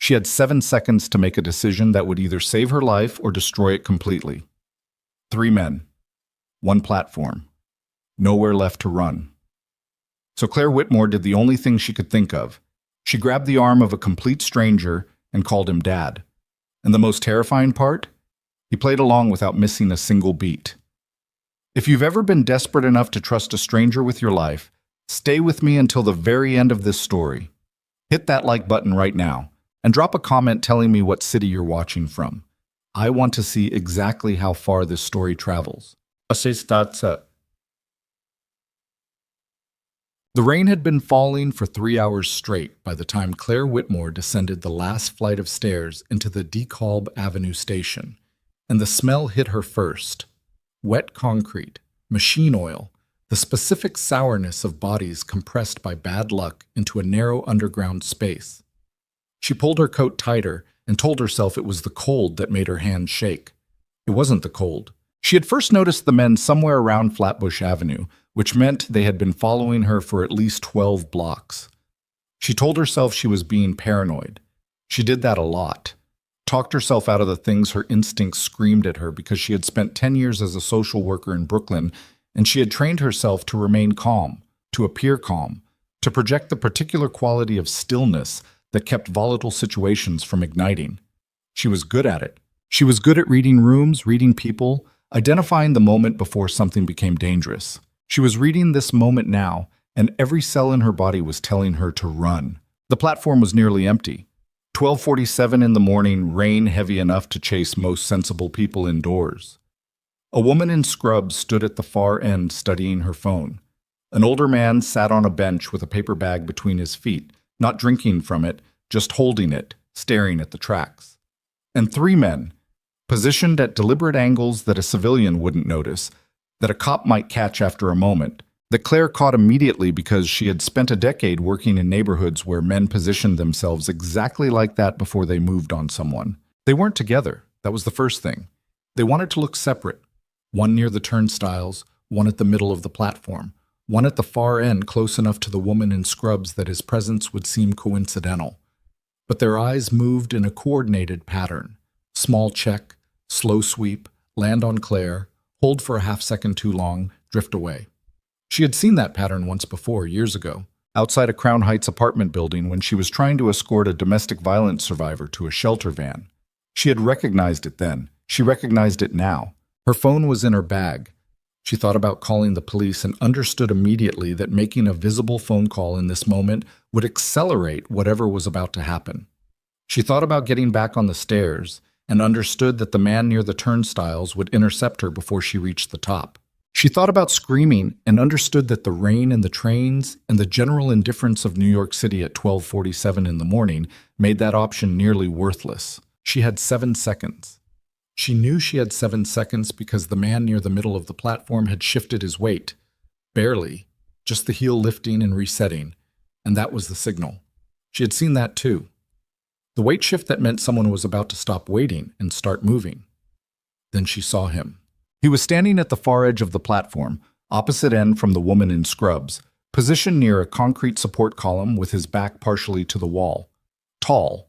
She had 7 seconds to make a decision that would either save her life or destroy it completely. 3 men. 1 platform. Nowhere left to run. So Claire Whitmore did the only thing she could think of. She grabbed the arm of a complete stranger and called him Dad. And the most terrifying part? He played along without missing a single beat. If you've ever been desperate enough to trust a stranger with your life, stay with me until the very end of this story. Hit that like button right now and drop a comment telling me what city you're watching from. I want to see exactly how far this story travels. The rain had been falling for 3 hours straight by the time Claire Whitmore descended the last flight of stairs into the DeKalb Avenue station, and the smell hit her first. Wet concrete, machine oil, the specific sourness of bodies compressed by bad luck into a narrow underground space. She pulled her coat tighter and told herself it was the cold that made her hands shake. It wasn't the cold. She had first noticed the men somewhere around Flatbush Avenue, which meant they had been following her for at least 12 blocks. She told herself she was being paranoid. She did that a lot. Talked herself out of the things her instincts screamed at her because she had spent 10 years as a social worker in Brooklyn, and she had trained herself to remain calm, to appear calm, to project the particular quality of stillness that kept volatile situations from igniting. She was good at it. She was good at reading rooms, reading people, identifying the moment before something became dangerous. She was reading this moment now, and every cell in her body was telling her to run. The platform was nearly empty. 12:47 in the morning, rain heavy enough to chase most sensible people indoors. A woman in scrubs stood at the far end studying her phone. An older man sat on a bench with a paper bag between his feet, not drinking from it, just holding it, staring at the tracks. And 3 men, positioned at deliberate angles that a civilian wouldn't notice, that a cop might catch after a moment, that Claire caught immediately because she had spent a decade working in neighborhoods where men positioned themselves exactly like that before they moved on someone. They weren't together. That was the first thing. They wanted to look separate. One near the turnstiles, one at the middle of the platform, one at the far end close enough to the woman in scrubs that his presence would seem coincidental. But their eyes moved in a coordinated pattern. Small check, slow sweep, land on Claire, hold for a half-second too long, drift away. She had seen that pattern once before, years ago, outside a Crown Heights apartment building when she was trying to escort a domestic violence survivor to a shelter van. She had recognized it then. She recognized it now. Her phone was in her bag. She thought about calling the police and understood immediately that making a visible phone call in this moment would accelerate whatever was about to happen. She thought about getting back on the stairs and understood that the man near the turnstiles would intercept her before she reached the top. She thought about screaming and understood that the rain and the trains and the general indifference of New York City at 12:47 in the morning made that option nearly worthless. She had 7 seconds. She knew she had 7 seconds because the man near the middle of the platform had shifted his weight. Barely, just the heel lifting and resetting, and that was the signal. She had seen that too. The weight shift that meant someone was about to stop waiting and start moving. Then she saw him. He was standing at the far edge of the platform, opposite end from the woman in scrubs, positioned near a concrete support column with his back partially to the wall. Tall.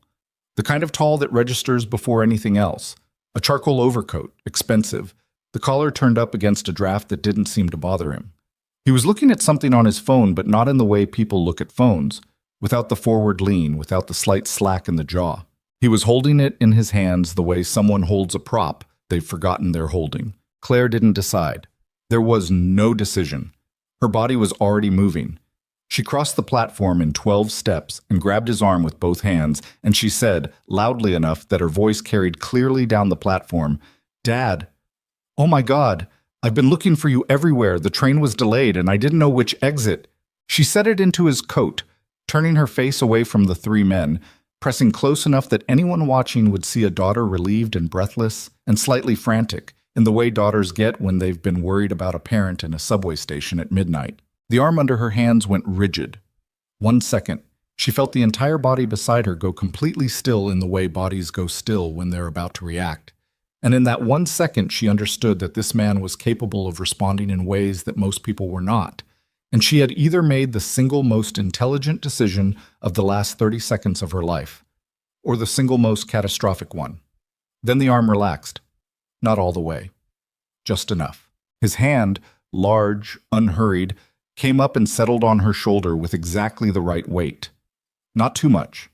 The kind of tall that registers before anything else. A charcoal overcoat, expensive, the collar turned up against a draft that didn't seem to bother him. He was looking at something on his phone, but not in the way people look at phones, without the forward lean, without the slight slack in the jaw. He was holding it in his hands the way someone holds a prop they've forgotten they're holding. Claire didn't decide. There was no decision. Her body was already moving. She crossed the platform in 12 steps and grabbed his arm with both hands, and she said, loudly enough that her voice carried clearly down the platform, "Dad, oh my God, I've been looking for you everywhere. The train was delayed and I didn't know which exit." She set it into his coat, turning her face away from the 3 men, pressing close enough that anyone watching would see a daughter relieved and breathless and slightly frantic, in the way daughters get when they've been worried about a parent in a subway station at midnight. The arm under her hands went rigid. 1 second, she felt the entire body beside her go completely still in the way bodies go still when they're about to react. And in that 1 second, she understood that this man was capable of responding in ways that most people were not. And she had either made the single most intelligent decision of the last 30 seconds of her life. or the single most catastrophic one? Then the arm relaxed. Not all the way. Just enough. His hand, large, unhurried, came up and settled on her shoulder with exactly the right weight. Not too much.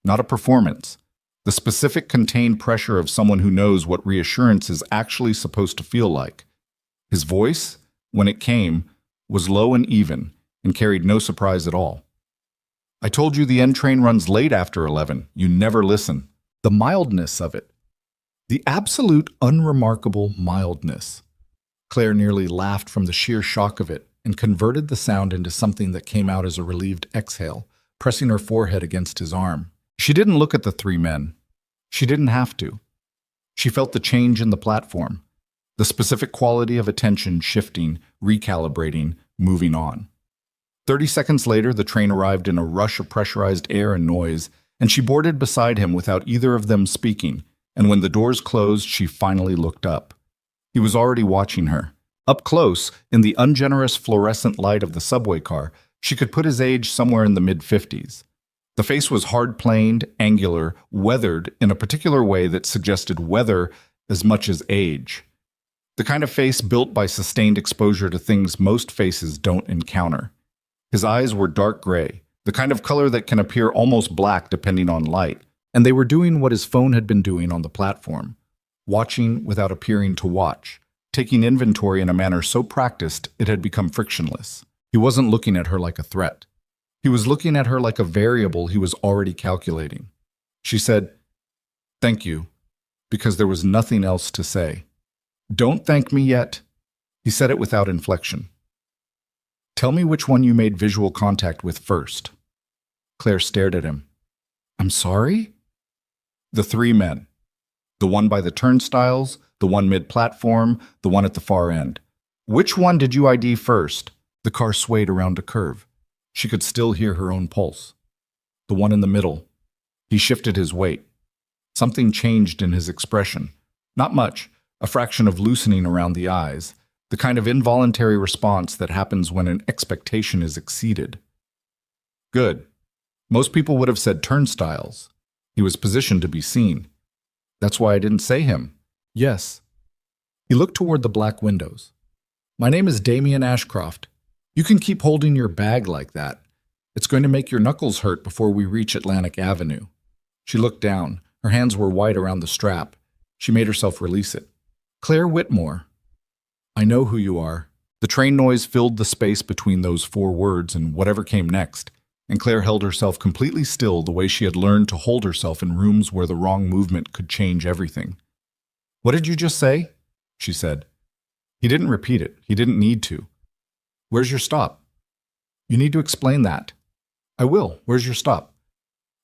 Not a performance. The specific contained pressure of someone who knows what reassurance is actually supposed to feel like. His voice, when it came, was low and even, and carried no surprise at all. I told you the N train runs late after 11. You never listen. The mildness of it. The absolute unremarkable mildness. Claire nearly laughed from the sheer shock of it and converted the sound into something that came out as a relieved exhale, pressing her forehead against his arm. She didn't look at the three men. She didn't have to. She felt the change in the platform, the specific quality of attention shifting, recalibrating, moving on. 30 seconds later, the train arrived in a rush of pressurized air and noise, and she boarded beside him without either of them speaking, and when the doors closed, she finally looked up. He was already watching her. Up close, in the ungenerous fluorescent light of the subway car, she could put his age somewhere in the mid-50s. The face was hard-planed, angular, weathered in a particular way that suggested weather as much as age. The kind of face built by sustained exposure to things most faces don't encounter. His eyes were dark gray, the kind of color that can appear almost black depending on light, and they were doing what his phone had been doing on the platform, watching without appearing to watch, taking inventory in a manner so practiced it had become frictionless. He wasn't looking at her like a threat. He was looking at her like a variable he was already calculating. She said, "Thank you," because there was nothing else to say. "Don't thank me yet." He said it without inflection. "Tell me which one you made visual contact with first." Claire stared at him. "I'm sorry?" The three men. The one by the turnstiles, the one mid-platform, the one at the far end. "Which one did you ID first?" The car swayed around a curve. She could still hear her own pulse. "The one in the middle." He shifted his weight. Something changed in his expression. Not much, a fraction of loosening around the eyes, the kind of involuntary response that happens when an expectation is exceeded. "Good." Most people would have said turnstiles. He was positioned to be seen. "That's why I didn't say him." "Yes." He looked toward the black windows. "My name is Damien Ashcroft. You can keep holding your bag like that. It's going to make your knuckles hurt before we reach Atlantic Avenue." She looked down. Her hands were white around the strap. She made herself release it. "Claire Whitmore." "I know who you are." The train noise filled the space between those four words and whatever came next, and Claire held herself completely still the way she had learned to hold herself in rooms where the wrong movement could change everything. "What did you just say?" she said. He didn't repeat it. He didn't need to. "Where's your stop?" "You need to explain that." "I will. Where's your stop?"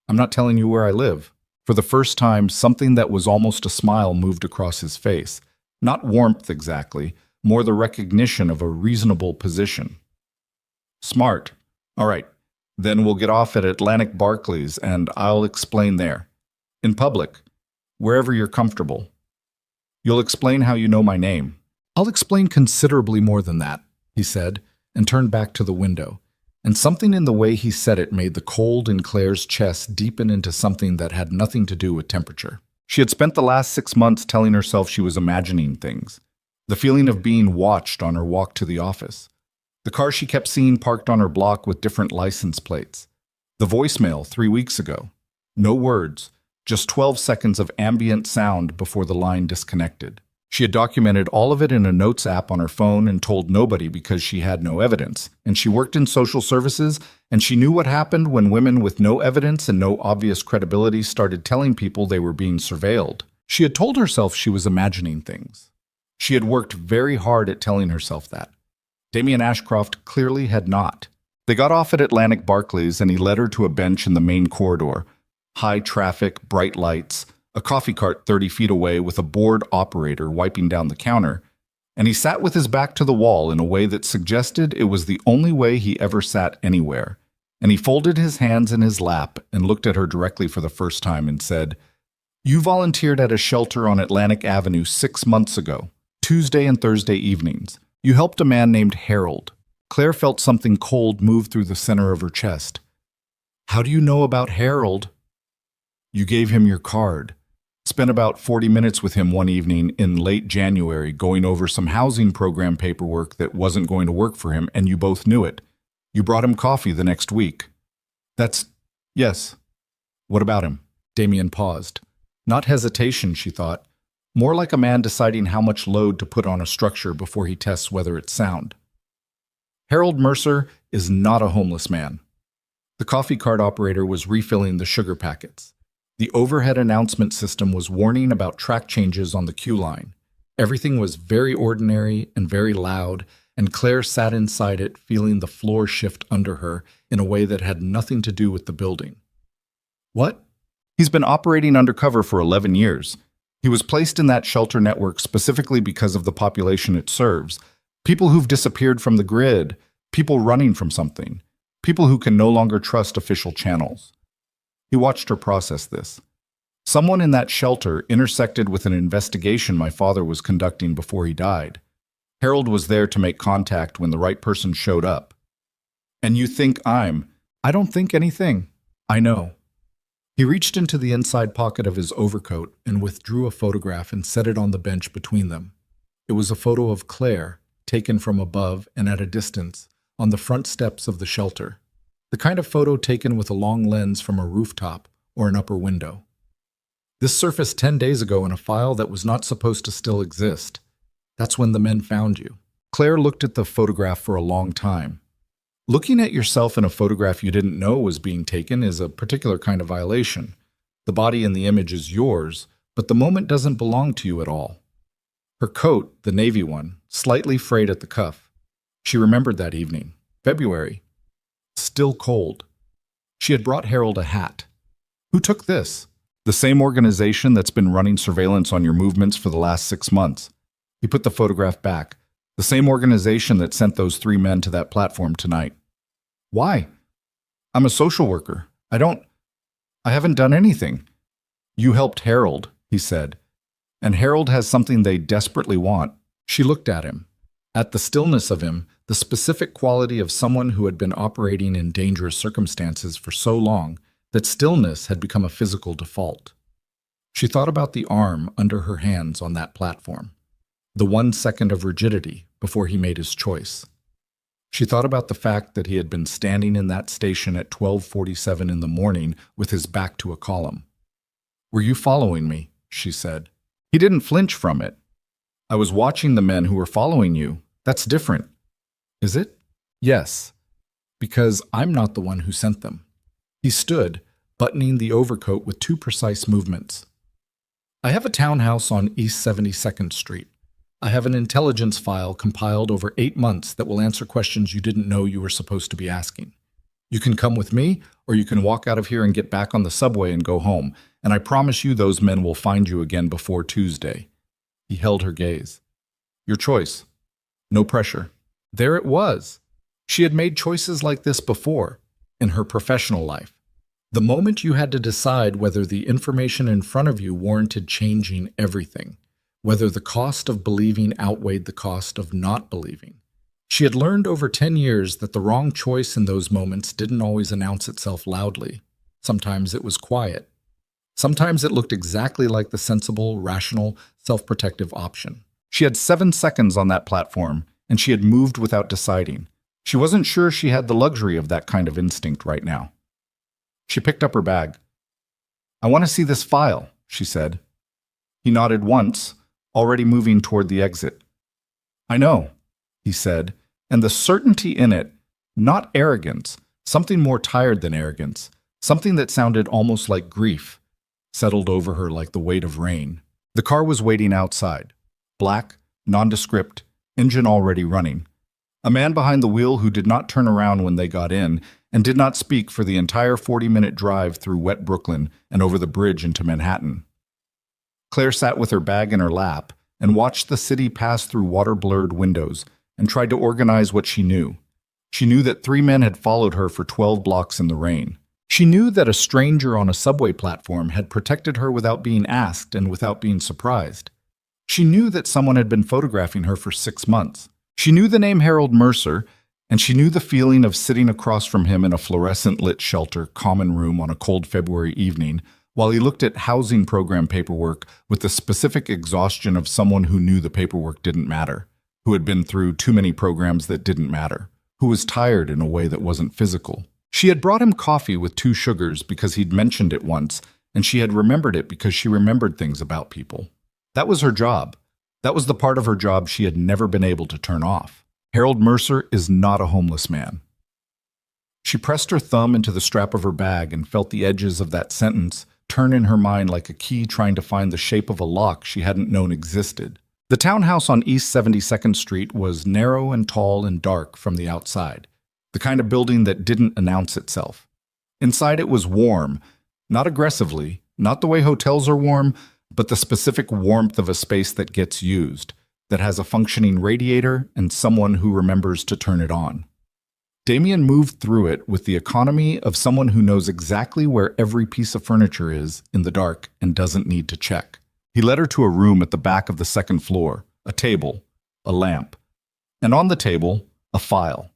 "I'm not telling you where I live." For the first time, something that was almost a smile moved across his face. Not warmth exactly, more the recognition of a reasonable position. "Smart. All right. Then we'll get off at Atlantic Barclays, and I'll explain there. In public. Wherever you're comfortable. You'll explain how you know my name." "I'll explain considerably more than that," he said, and turned back to the window. And something in the way he said it made the cold in Claire's chest deepen into something that had nothing to do with temperature. She had spent the last 6 months telling herself she was imagining things. The feeling of being watched on her walk to the office. The car she kept seeing parked on her block with different license plates. The voicemail 3 weeks ago. No words, just 12 seconds of ambient sound before the line disconnected. She had documented all of it in a notes app on her phone and told nobody because she had no evidence. And she worked in social services, and she knew what happened when women with no evidence and no obvious credibility started telling people they were being surveilled. She had told herself she was imagining things. She had worked very hard at telling herself that. Damien Ashcroft clearly had not. They got off at Atlantic Barclays, and he led her to a bench in the main corridor. High traffic, bright lights, a coffee cart 30 feet away with a bored operator wiping down the counter, and he sat with his back to the wall in a way that suggested it was the only way he ever sat anywhere. And he folded his hands in his lap and looked at her directly for the first time and said, "You volunteered at a shelter on Atlantic Avenue 6 months ago, Tuesday and Thursday evenings. You helped a man named Harold." Claire felt something cold move through the center of her chest. "How do you know about Harold?" You gave him your card. Spent about 40 minutes with him one evening in late January going over some housing program paperwork that wasn't going to work for him, and you both knew it. You brought him coffee the next week. Yes. What about him? Damien paused. Not hesitation, she thought. More like a man deciding how much load to put on a structure before he tests whether it's sound. Harold Mercer is not a homeless man. The coffee cart operator was refilling the sugar packets. The overhead announcement system was warning about track changes on the queue line. Everything was very ordinary and very loud, and Claire sat inside it feeling the floor shift under her in a way that had nothing to do with the building. What? He's been operating undercover for 11 years. He was placed in that shelter network specifically because of the population it serves. People who've disappeared from the grid, people running from something, people who can no longer trust official channels. He watched her process this. Someone in that shelter intersected with an investigation my father was conducting before he died. Harold was there to make contact when the right person showed up. And you think I don't think anything. I know. He reached into the inside pocket of his overcoat and withdrew a photograph and set it on the bench between them. It was a photo of Claire, taken from above and at a distance, on the front steps of the shelter. The kind of photo taken with a long lens from a rooftop or an upper window. This surfaced 10 days ago in a file that was not supposed to still exist. That's when the men found you. Claire looked at the photograph for a long time. Looking at yourself in a photograph you didn't know was being taken is a particular kind of violation. The body in the image is yours, but the moment doesn't belong to you at all. Her coat, the navy one, slightly frayed at the cuff. She remembered that evening, February. Still cold. She had brought Harold a hat. Who took this? The same organization that's been running surveillance on your movements for the last 6 months. He put the photograph back. The same organization that sent those 3 men to that platform tonight. Why? I'm a social worker. I haven't done anything. You helped Harold, he said. And Harold has something they desperately want. She looked at him. At the stillness of him, the specific quality of someone who had been operating in dangerous circumstances for so long that stillness had become a physical default. She thought about the arm under her hands on that platform, the 1 second of rigidity before he made his choice. She thought about the fact that he had been standing in that station at 12:47 in the morning with his back to a column. Were you following me? She said. He didn't flinch from it. I was watching the men who were following you. That's different. Is it? Yes, because I'm not the one who sent them. He stood, buttoning the overcoat with 2 precise movements. I have a townhouse on East 72nd Street. I have an intelligence file compiled over 8 months that will answer questions you didn't know you were supposed to be asking. You can come with me, or you can walk out of here and get back on the subway and go home, and I promise you those men will find you again before Tuesday. He held her gaze. Your choice. No pressure. There it was. She had made choices like this before, in her professional life. The moment you had to decide whether the information in front of you warranted changing everything, whether the cost of believing outweighed the cost of not believing. She had learned over 10 years that the wrong choice in those moments didn't always announce itself loudly. Sometimes it was quiet. Sometimes it looked exactly like the sensible, rational, self-protective option. She had 7 seconds on that platform, and she had moved without deciding. She wasn't sure she had the luxury of that kind of instinct right now. She picked up her bag. I want to see this file, she said. He nodded once, already moving toward the exit. I know, he said, and the certainty in it, not arrogance, something more tired than arrogance, something that sounded almost like grief, settled over her like the weight of rain. The car was waiting outside, black, nondescript, engine already running. A man behind the wheel who did not turn around when they got in and did not speak for the entire 40-minute drive through wet Brooklyn and over the bridge into Manhattan. Claire sat with her bag in her lap and watched the city pass through water-blurred windows and tried to organize what she knew. She knew that 3 men had followed her for 12 blocks in the rain. She knew that a stranger on a subway platform had protected her without being asked and without being surprised. She knew that someone had been photographing her for 6 months. She knew the name Harold Mercer, and she knew the feeling of sitting across from him in a fluorescent-lit shelter common room on a cold February evening, while he looked at housing program paperwork with the specific exhaustion of someone who knew the paperwork didn't matter, who had been through too many programs that didn't matter, who was tired in a way that wasn't physical. She had brought him coffee with 2 sugars because he'd mentioned it once, and she had remembered it because she remembered things about people. That was her job. That was the part of her job she had never been able to turn off. Harold Mercer is not a homeless man. She pressed her thumb into the strap of her bag and felt the edges of that sentence turn in her mind like a key trying to find the shape of a lock she hadn't known existed. The townhouse on East 72nd Street was narrow and tall and dark from the outside, the kind of building that didn't announce itself. Inside it was warm, not aggressively, not the way hotels are warm, but the specific warmth of a space that gets used, that has a functioning radiator and someone who remembers to turn it on. Damien moved through it with the economy of someone who knows exactly where every piece of furniture is in the dark and doesn't need to check. He led her to a room at the back of the 2nd floor, a table, a lamp, and on the table, a file.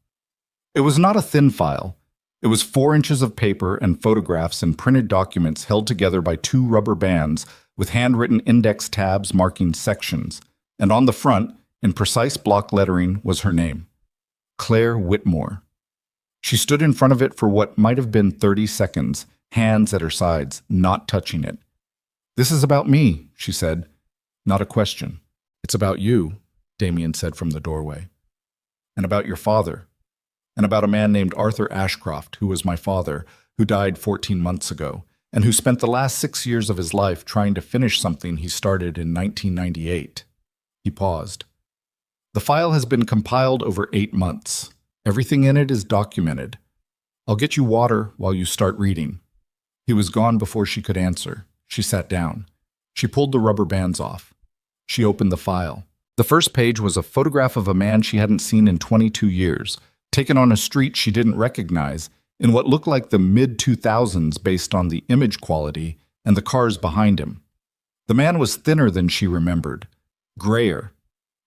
It was not a thin file. It was 4 inches of paper and photographs and printed documents held together by 2 rubber bands with handwritten index tabs marking sections, and on the front, in precise block lettering, was her name, Claire Whitmore. She stood in front of it for what might have been 30 seconds, hands at her sides, not touching it. "This is about me," she said. Not a question. "It's about you," Damien said from the doorway. "And about your father. And about a man named Arthur Ashcroft, who was my father, who died 14 months ago, and who spent the last 6 years of his life trying to finish something he started in 1998. He paused. "The file has been compiled over 8 months. Everything in it is documented. I'll get you water while you start reading." He was gone before she could answer. She sat down. She pulled the rubber bands off. She opened the file. The first page was a photograph of a man she hadn't seen in 22 years, taken on a street she didn't recognize, in what looked like the mid-2000s based on the image quality and the cars behind him. The man was thinner than she remembered, grayer.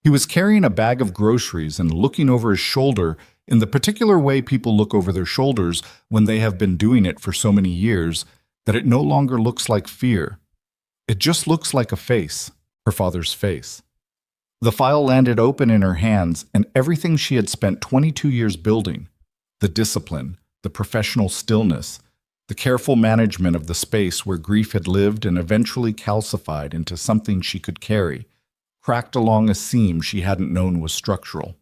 He was carrying a bag of groceries and looking over his shoulder in the particular way people look over their shoulders when they have been doing it for so many years that it no longer looks like fear. It just looks like a face, her father's face. The file landed open in her hands, and everything she had spent 22 years building, the discipline, the professional stillness, the careful management of the space where grief had lived and eventually calcified into something she could carry, cracked along a seam she hadn't known was structural.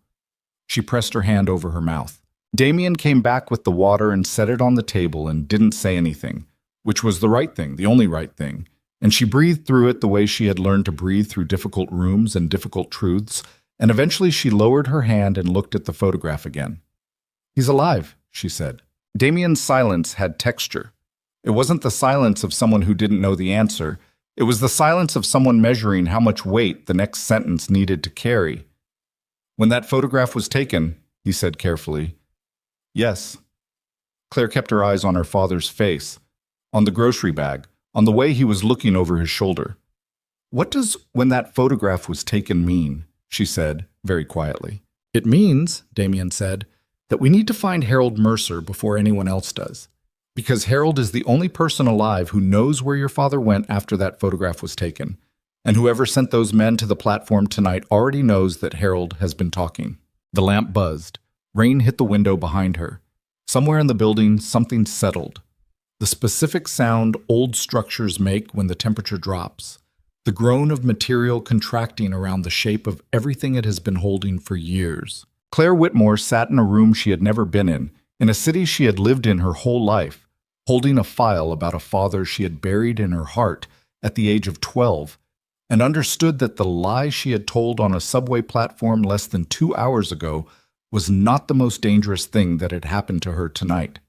She pressed her hand over her mouth. Damien came back with the water and set it on the table and didn't say anything, which was the right thing, the only right thing, and she breathed through it the way she had learned to breathe through difficult rooms and difficult truths, and eventually she lowered her hand and looked at the photograph again. "He's alive," she said. Damien's silence had texture. It wasn't the silence of someone who didn't know the answer. It was the silence of someone measuring how much weight the next sentence needed to carry. "When that photograph was taken," he said carefully. "Yes." Claire kept her eyes on her father's face, on the grocery bag, on the way he was looking over his shoulder. "What does 'when that photograph was taken' mean?" she said, very quietly. "It means," Damien said, "that we need to find Harold Mercer before anyone else does. Because Harold is the only person alive who knows where your father went after that photograph was taken. And whoever sent those men to the platform tonight already knows that Harold has been talking." The lamp buzzed. Rain hit the window behind her. Somewhere in the building, something settled. The specific sound old structures make when the temperature drops. The groan of material contracting around the shape of everything it has been holding for years. Claire Whitmore sat in a room she had never been in a city she had lived in her whole life, holding a file about a father she had buried in her heart at the age of 12, and understood that the lie she had told on a subway platform less than 2 hours ago was not the most dangerous thing that had happened to her tonight.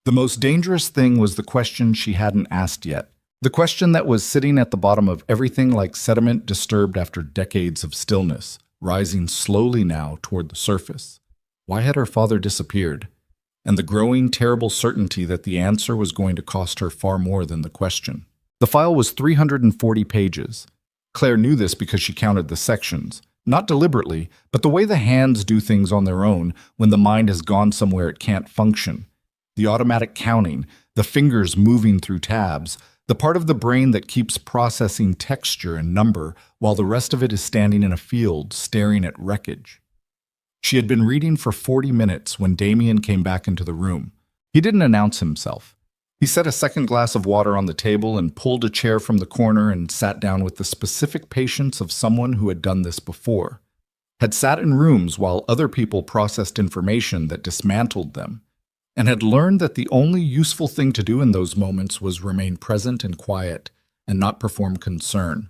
The most dangerous thing was the question she hadn't asked yet, the question that was sitting at the bottom of everything like sediment disturbed after decades of stillness, rising slowly now toward the surface. Why had her father disappeared? And the growing terrible certainty that the answer was going to cost her far more than the question. The file was 340 pages. Claire knew this because she counted the sections, not deliberately, but the way the hands do things on their own when the mind has gone somewhere it can't function. The automatic counting, the fingers moving through tabs, The part of the brain that keeps processing texture and number while the rest of it is standing in a field staring at wreckage. She had been reading for 40 minutes when Damien came back into the room. He didn't announce himself. He set a second glass of water on the table and pulled a chair from the corner and sat down with the specific patience of someone who had done this before, had sat in rooms while other people processed information that dismantled them, and had learned that the only useful thing to do in those moments was remain present and quiet and not perform concern.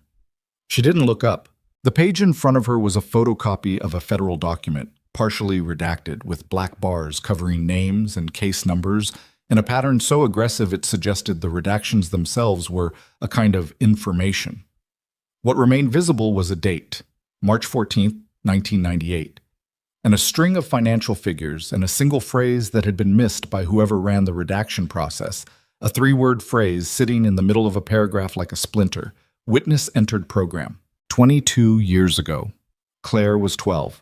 She didn't look up. The page in front of her was a photocopy of a federal document, partially redacted, with black bars covering names and case numbers in a pattern so aggressive it suggested the redactions themselves were a kind of information. What remained visible was a date, March 14th, 1998, and a string of financial figures and a single phrase that had been missed by whoever ran the redaction process, a three-word phrase sitting in the middle of a paragraph like a splinter. Witness entered program. 22 years ago. Claire was 12.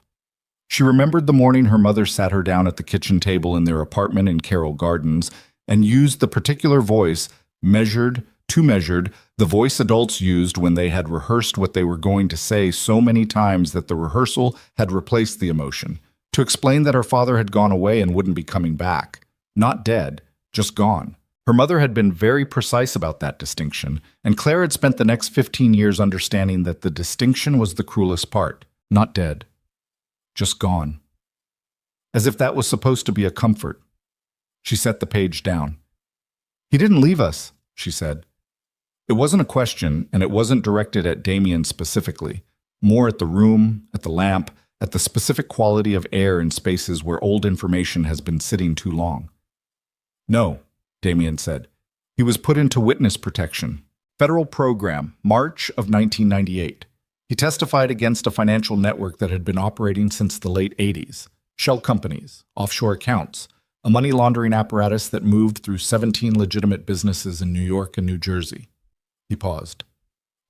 She remembered the morning her mother sat her down at the kitchen table in their apartment in Carroll Gardens and used the particular voice, measured, the voice adults used when they had rehearsed what they were going to say so many times that the rehearsal had replaced the emotion, to explain that her father had gone away and wouldn't be coming back. Not dead, just gone. Her mother had been very precise about that distinction, and Claire had spent the next 15 years understanding that the distinction was the cruelest part. Not dead. Just gone. As if that was supposed to be a comfort. She set the page down. He didn't leave us, she said. It wasn't a question, and it wasn't directed at Damien specifically, more at the room, at the lamp, at the specific quality of air in spaces where old information has been sitting too long. No, Damien said. He was put into witness protection. Federal program, March of 1998. He testified against a financial network that had been operating since the late 80s. Shell companies, offshore accounts, a money laundering apparatus that moved through 17 legitimate businesses in New York and New Jersey. He paused.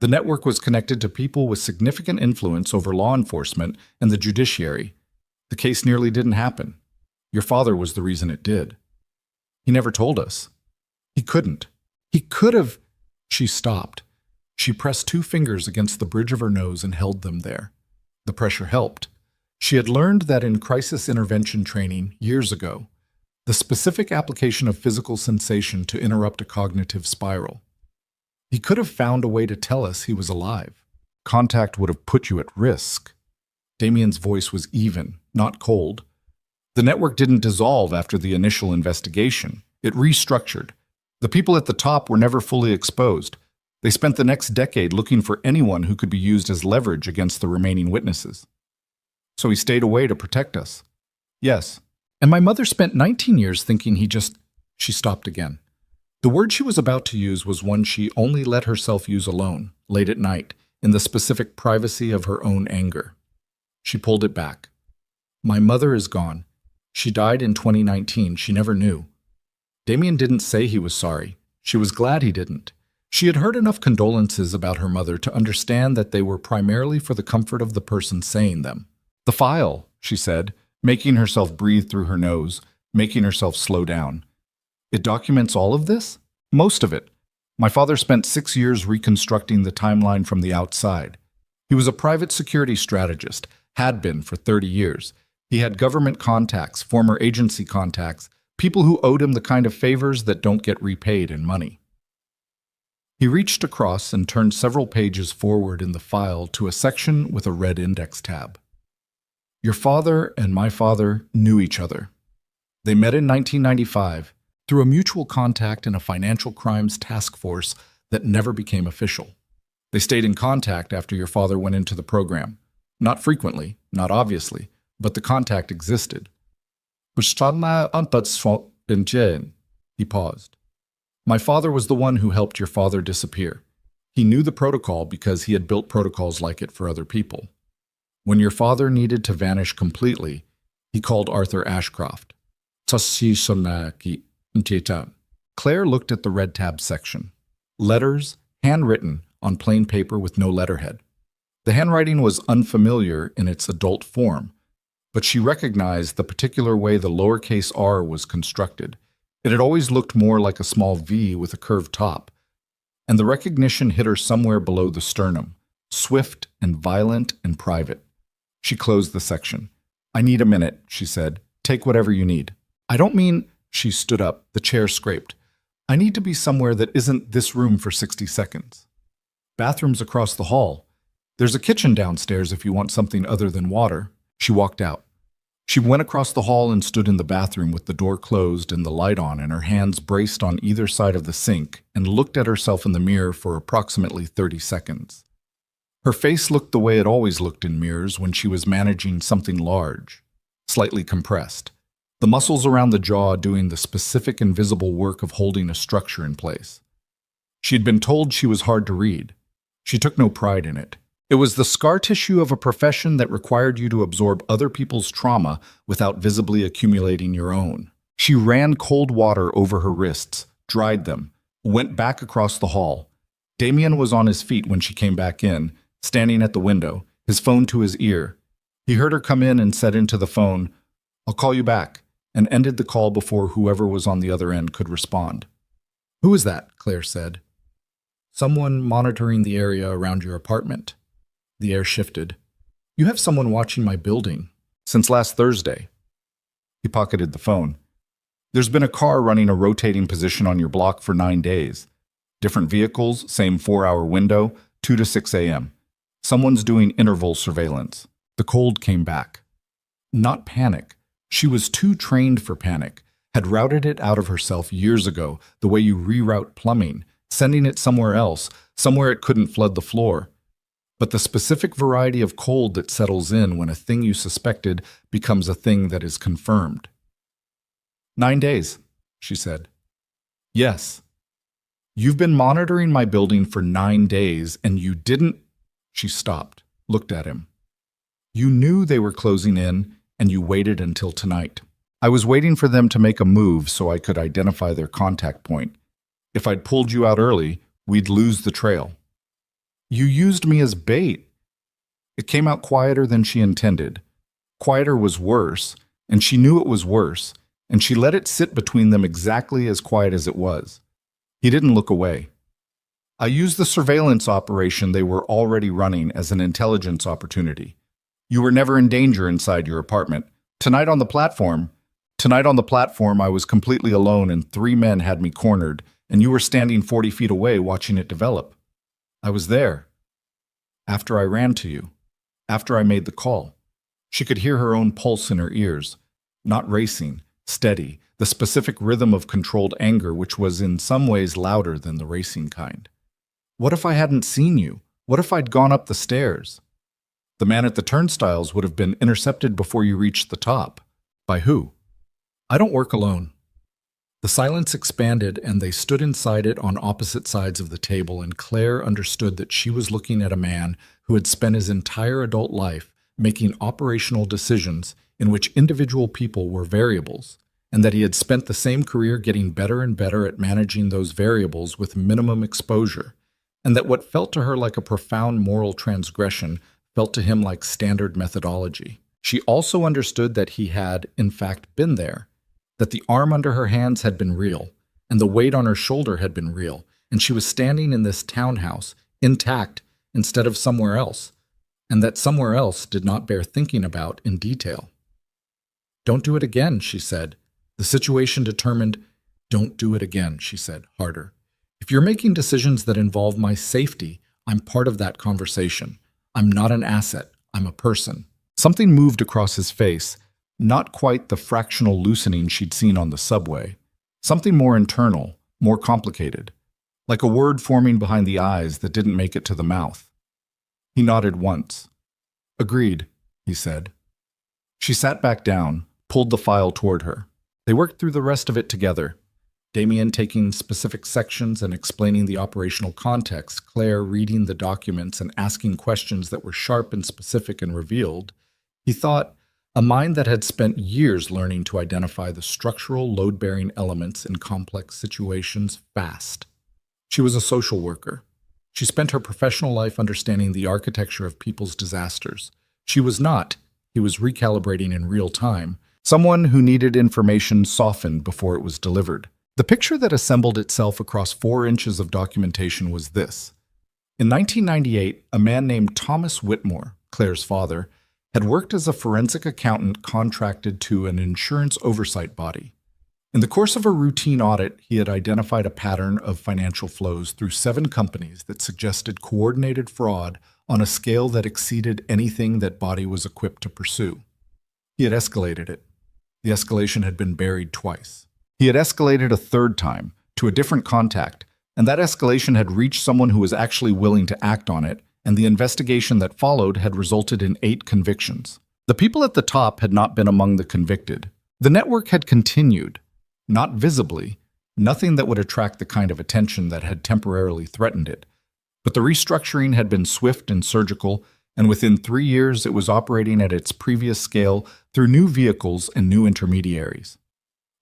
The network was connected to people with significant influence over law enforcement and the judiciary. The case nearly didn't happen. Your father was the reason it did. He never told us. He couldn't. He could have. She stopped. She pressed two fingers against the bridge of her nose and held them there. The pressure helped. She had learned that in crisis intervention training years ago, the specific application of physical sensation to interrupt a cognitive spiral. He could have found a way to tell us he was alive. Contact would have put you at risk. Damien's voice was even, not cold. The network didn't dissolve after the initial investigation. It restructured. The people at the top were never fully exposed. They spent the next decade looking for anyone who could be used as leverage against the remaining witnesses. So he stayed away to protect us. Yes. And my mother spent 19 years thinking he just... She stopped again. The word she was about to use was one she only let herself use alone, late at night, in the specific privacy of her own anger. She pulled it back. My mother is gone. She died in 2019. She never knew. Damien didn't say he was sorry. She was glad he didn't. She had heard enough condolences about her mother to understand that they were primarily for the comfort of the person saying them. The file, she said, making herself breathe through her nose, making herself slow down. It documents all of this? Most of it. My father spent 6 years reconstructing the timeline from the outside. He was a private security strategist, had been for 30 years. He had government contacts, former agency contacts, people who owed him the kind of favors that don't get repaid in money. He reached across and turned several pages forward in the file to a section with a red index tab. Your father and my father knew each other. They met in 1995 through a mutual contact in a financial crimes task force that never became official. They stayed in contact after your father went into the program. Not frequently, not obviously, but the contact existed. He paused. My father was the one who helped your father disappear. He knew the protocol because he had built protocols like it for other people. When your father needed to vanish completely, he called Arthur Ashcroft. Claire looked at the red tab section. Letters, handwritten, on plain paper with no letterhead. The handwriting was unfamiliar in its adult form, but she recognized the particular way the lowercase r was constructed. It had always looked more like a small V with a curved top. and the recognition hit her somewhere below the sternum, swift and violent and private. She closed the section. "I need a minute," she said. "Take whatever you need." "I don't mean—" She stood up, the chair scraped. "I need to be somewhere that isn't this room for 60 seconds. Bathrooms across the hall. There's a kitchen downstairs if you want something other than water." She walked out. She went across the hall and stood in the bathroom with the door closed and the light on and her hands braced on either side of the sink and looked at herself in the mirror for approximately 30 seconds. Her face looked the way it always looked in mirrors when she was managing something large, slightly compressed, the muscles around the jaw doing the specific invisible work of holding a structure in place. She had been told she was hard to read. She took no pride in it. It was the scar tissue of a profession that required you to absorb other people's trauma without visibly accumulating your own. She ran cold water over her wrists, dried them, went back across the hall. Damien was on his feet when she came back in, standing at the window, his phone to his ear. He heard her come in and said into the phone, "I'll call you back," and ended the call before whoever was on the other end could respond. "Who is that?" Claire said. "Someone monitoring the area around your apartment." The air shifted. "You have someone watching my building. Since last Thursday." He pocketed the phone. "There's been a car running a rotating position on your block for 9 days. Different vehicles, same 4-hour window, 2 to 6 a.m. Someone's doing interval surveillance." The cold came back. Not panic. She was too trained for panic, had routed it out of herself years ago, the way you reroute plumbing, sending it somewhere else, somewhere it couldn't flood the floor. But the specific variety of cold that settles in when a thing you suspected becomes a thing that is confirmed. 9 days, she said. "Yes. You've been monitoring my building for 9 days, and you didn't—" She stopped, looked at him. "You knew they were closing in, and you waited until tonight. I was waiting for them to make a move so I could identify their contact point. If I'd pulled you out early, we'd lose the trail. You used me as bait." It came out quieter than she intended. Quieter was worse, and she knew it was worse, and she let it sit between them exactly as quiet as it was. He didn't look away. "I used the surveillance operation they were already running as an intelligence opportunity. You were never in danger inside your apartment. Tonight on the platform, I was completely alone and 3 men had me cornered, and you were standing 40 feet away watching it develop. I was there. After I ran to you. After I made the call." She could hear her own pulse in her ears. Not racing, steady, the specific rhythm of controlled anger which was in some ways louder than the racing kind. "What if I hadn't seen you? What if I'd gone up the stairs?" "The man at the turnstiles would have been intercepted before you reached the top." "By who?" "I don't work alone." The silence expanded, and they stood inside it on opposite sides of the table, and Claire understood that she was looking at a man who had spent his entire adult life making operational decisions in which individual people were variables, and that he had spent the same career getting better and better at managing those variables with minimum exposure, and that what felt to her like a profound moral transgression felt to him like standard methodology. She also understood that he had, in fact, been there, that the arm under her hands had been real, and the weight on her shoulder had been real, and she was standing in this townhouse, intact, instead of somewhere else, and that somewhere else did not bear thinking about in detail. "Don't do it again," she said. The situation determined, "Don't do it again," she said, harder. "If you're making decisions that involve my safety, I'm part of that conversation. I'm not an asset. I'm a person." Something moved across his face, not quite the fractional loosening she'd seen on the subway. Something more internal, more complicated, like a word forming behind the eyes that didn't make it to the mouth. He nodded once. "Agreed," he said. She sat back down, pulled the file toward her. They worked through the rest of it together, Damien taking specific sections and explaining the operational context, Claire reading the documents and asking questions that were sharp and specific and revealed. He thought, a mind that had spent years learning to identify the structural load-bearing elements in complex situations fast. She was a social worker. She spent her professional life understanding the architecture of people's disasters. She was not, he was recalibrating in real time, someone who needed information softened before it was delivered. The picture that assembled itself across 4 inches of documentation was this. In 1998, a man named Thomas Whitmore, Claire's father, had worked as a forensic accountant contracted to an insurance oversight body. In the course of a routine audit, he had identified a pattern of financial flows through 7 companies that suggested coordinated fraud on a scale that exceeded anything that body was equipped to pursue. He had escalated it. The escalation had been buried twice. He had escalated a 3rd time to a different contact, and that escalation had reached someone who was actually willing to act on it, and the investigation that followed had resulted in 8 convictions. The people at the top had not been among the convicted. The network had continued, not visibly, nothing that would attract the kind of attention that had temporarily threatened it. But the restructuring had been swift and surgical, and within 3 years it was operating at its previous scale through new vehicles and new intermediaries.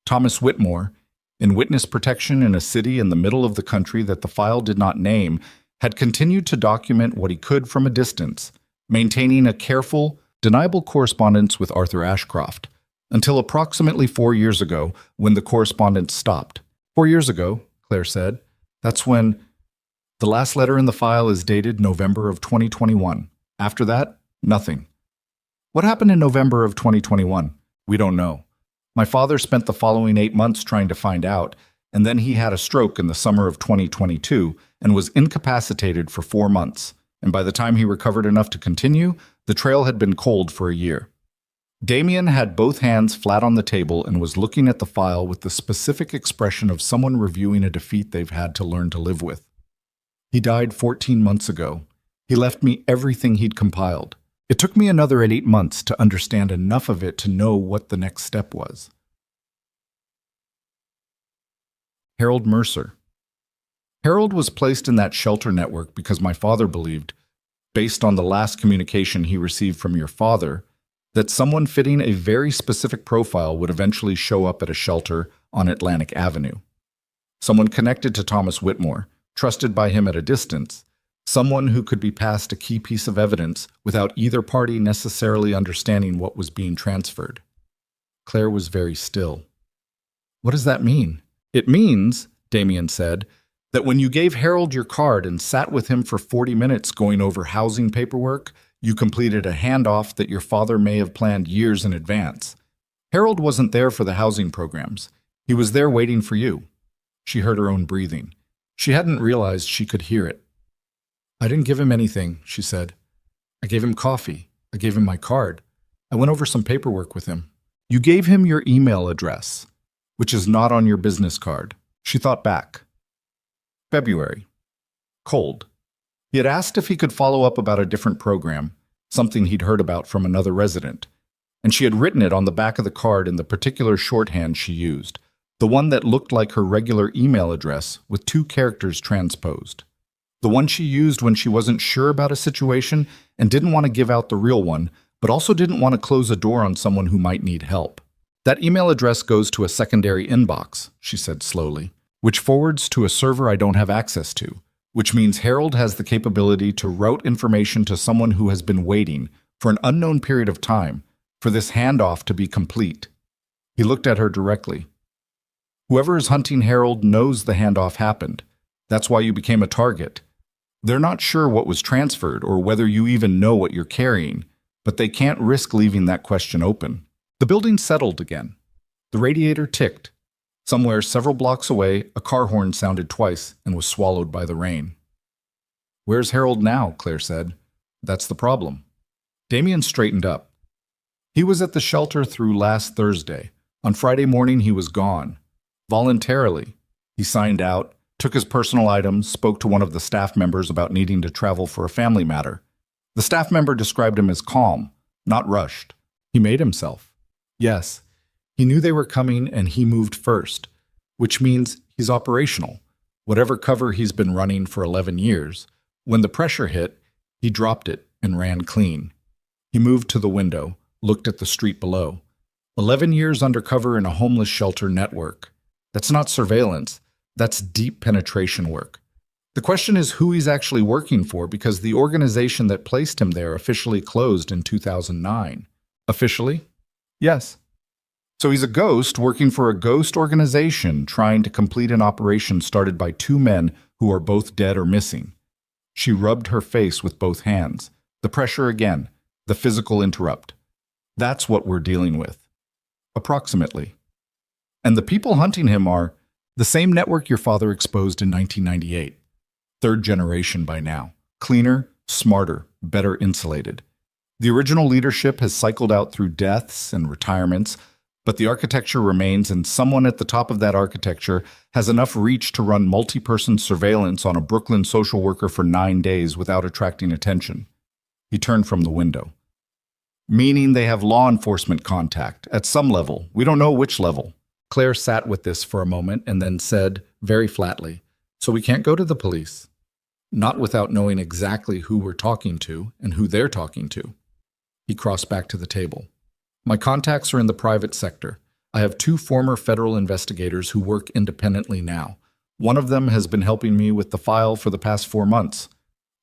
Thomas Whitmore, in witness protection in a city in the middle of the country that the file did not name, had continued to document what he could from a distance, maintaining a careful, deniable correspondence with Arthur Ashcroft, until approximately 4 years ago, when the correspondence stopped. 4 years ago, Claire said, that's when the last letter in the file is dated November of 2021. After that, nothing. What happened in November of 2021? We don't know. My father spent the following 8 months trying to find out, and then he had a stroke in the summer of 2022 and was incapacitated for 4 months, and by the time he recovered enough to continue, the trail had been cold for a year. Damien had both hands flat on the table and was looking at the file with the specific expression of someone reviewing a defeat they've had to learn to live with. He died 14 months ago. He left me everything he'd compiled. It took me another 8 months to understand enough of it to know what the next step was. Harold Mercer. Harold was placed in that shelter network because my father believed, based on the last communication he received from your father, that someone fitting a very specific profile would eventually show up at a shelter on Atlantic Avenue. Someone connected to Thomas Whitmore, trusted by him at a distance, someone who could be passed a key piece of evidence without either party necessarily understanding what was being transferred. Claire was very still. What does that mean? It means, Damien said, that when you gave Harold your card and sat with him for 40 minutes going over housing paperwork, you completed a handoff that your father may have planned years in advance. Harold wasn't there for the housing programs. He was there waiting for you. She heard her own breathing. She hadn't realized she could hear it. I didn't give him anything, she said. I gave him coffee. I gave him my card. I went over some paperwork with him. You gave him your email address, which is not on your business card. She thought back. February. Cold. He had asked if he could follow up about a different program, something he'd heard about from another resident, and she had written it on the back of the card in the particular shorthand she used, the one that looked like her regular email address with 2 characters transposed. The one she used when she wasn't sure about a situation and didn't want to give out the real one, but also didn't want to close a door on someone who might need help. That email address goes to a secondary inbox, she said slowly, which forwards to a server I don't have access to, which means Harold has the capability to route information to someone who has been waiting for an unknown period of time for this handoff to be complete. He looked at her directly. Whoever is hunting Harold knows the handoff happened. That's why you became a target. They're not sure what was transferred or whether you even know what you're carrying, but they can't risk leaving that question open. The building settled again. The radiator ticked. Somewhere several blocks away, a car horn sounded twice and was swallowed by the rain. Where's Harold now? Claire said. That's the problem. Damien straightened up. He was at the shelter through last Thursday. On Friday morning, he was gone. Voluntarily. He signed out, took his personal items, spoke to one of the staff members about needing to travel for a family matter. The staff member described him as calm, not rushed. He made himself. Yes, he knew they were coming and he moved first, which means he's operational. Whatever cover he's been running for 11 years, when the pressure hit, he dropped it and ran clean. He moved to the window, looked at the street below. 11 years undercover in a homeless shelter network. That's not surveillance. That's deep penetration work. The question is who he's actually working for, because the organization that placed him there officially closed in 2009. Officially? Yes. So he's a ghost working for a ghost organization trying to complete an operation started by two men who are both dead or missing. She rubbed her face with both hands. The pressure again, the physical interrupt. That's what we're dealing with. Approximately. And the people hunting him are the same network your father exposed in 1998. Third generation by now. Cleaner, smarter, better insulated. The original leadership has cycled out through deaths and retirements, but the architecture remains, and someone at the top of that architecture has enough reach to run multi-person surveillance on a Brooklyn social worker for 9 days without attracting attention. He turned from the window. Meaning they have law enforcement contact, at some level. We don't know which level. Claire sat with this for a moment and then said, very flatly, so we can't go to the police. Not without knowing exactly who we're talking to and who they're talking to. He crossed back to the table. My contacts are in the private sector. I have 2 former federal investigators who work independently now. One of them has been helping me with the file for the past 4 months.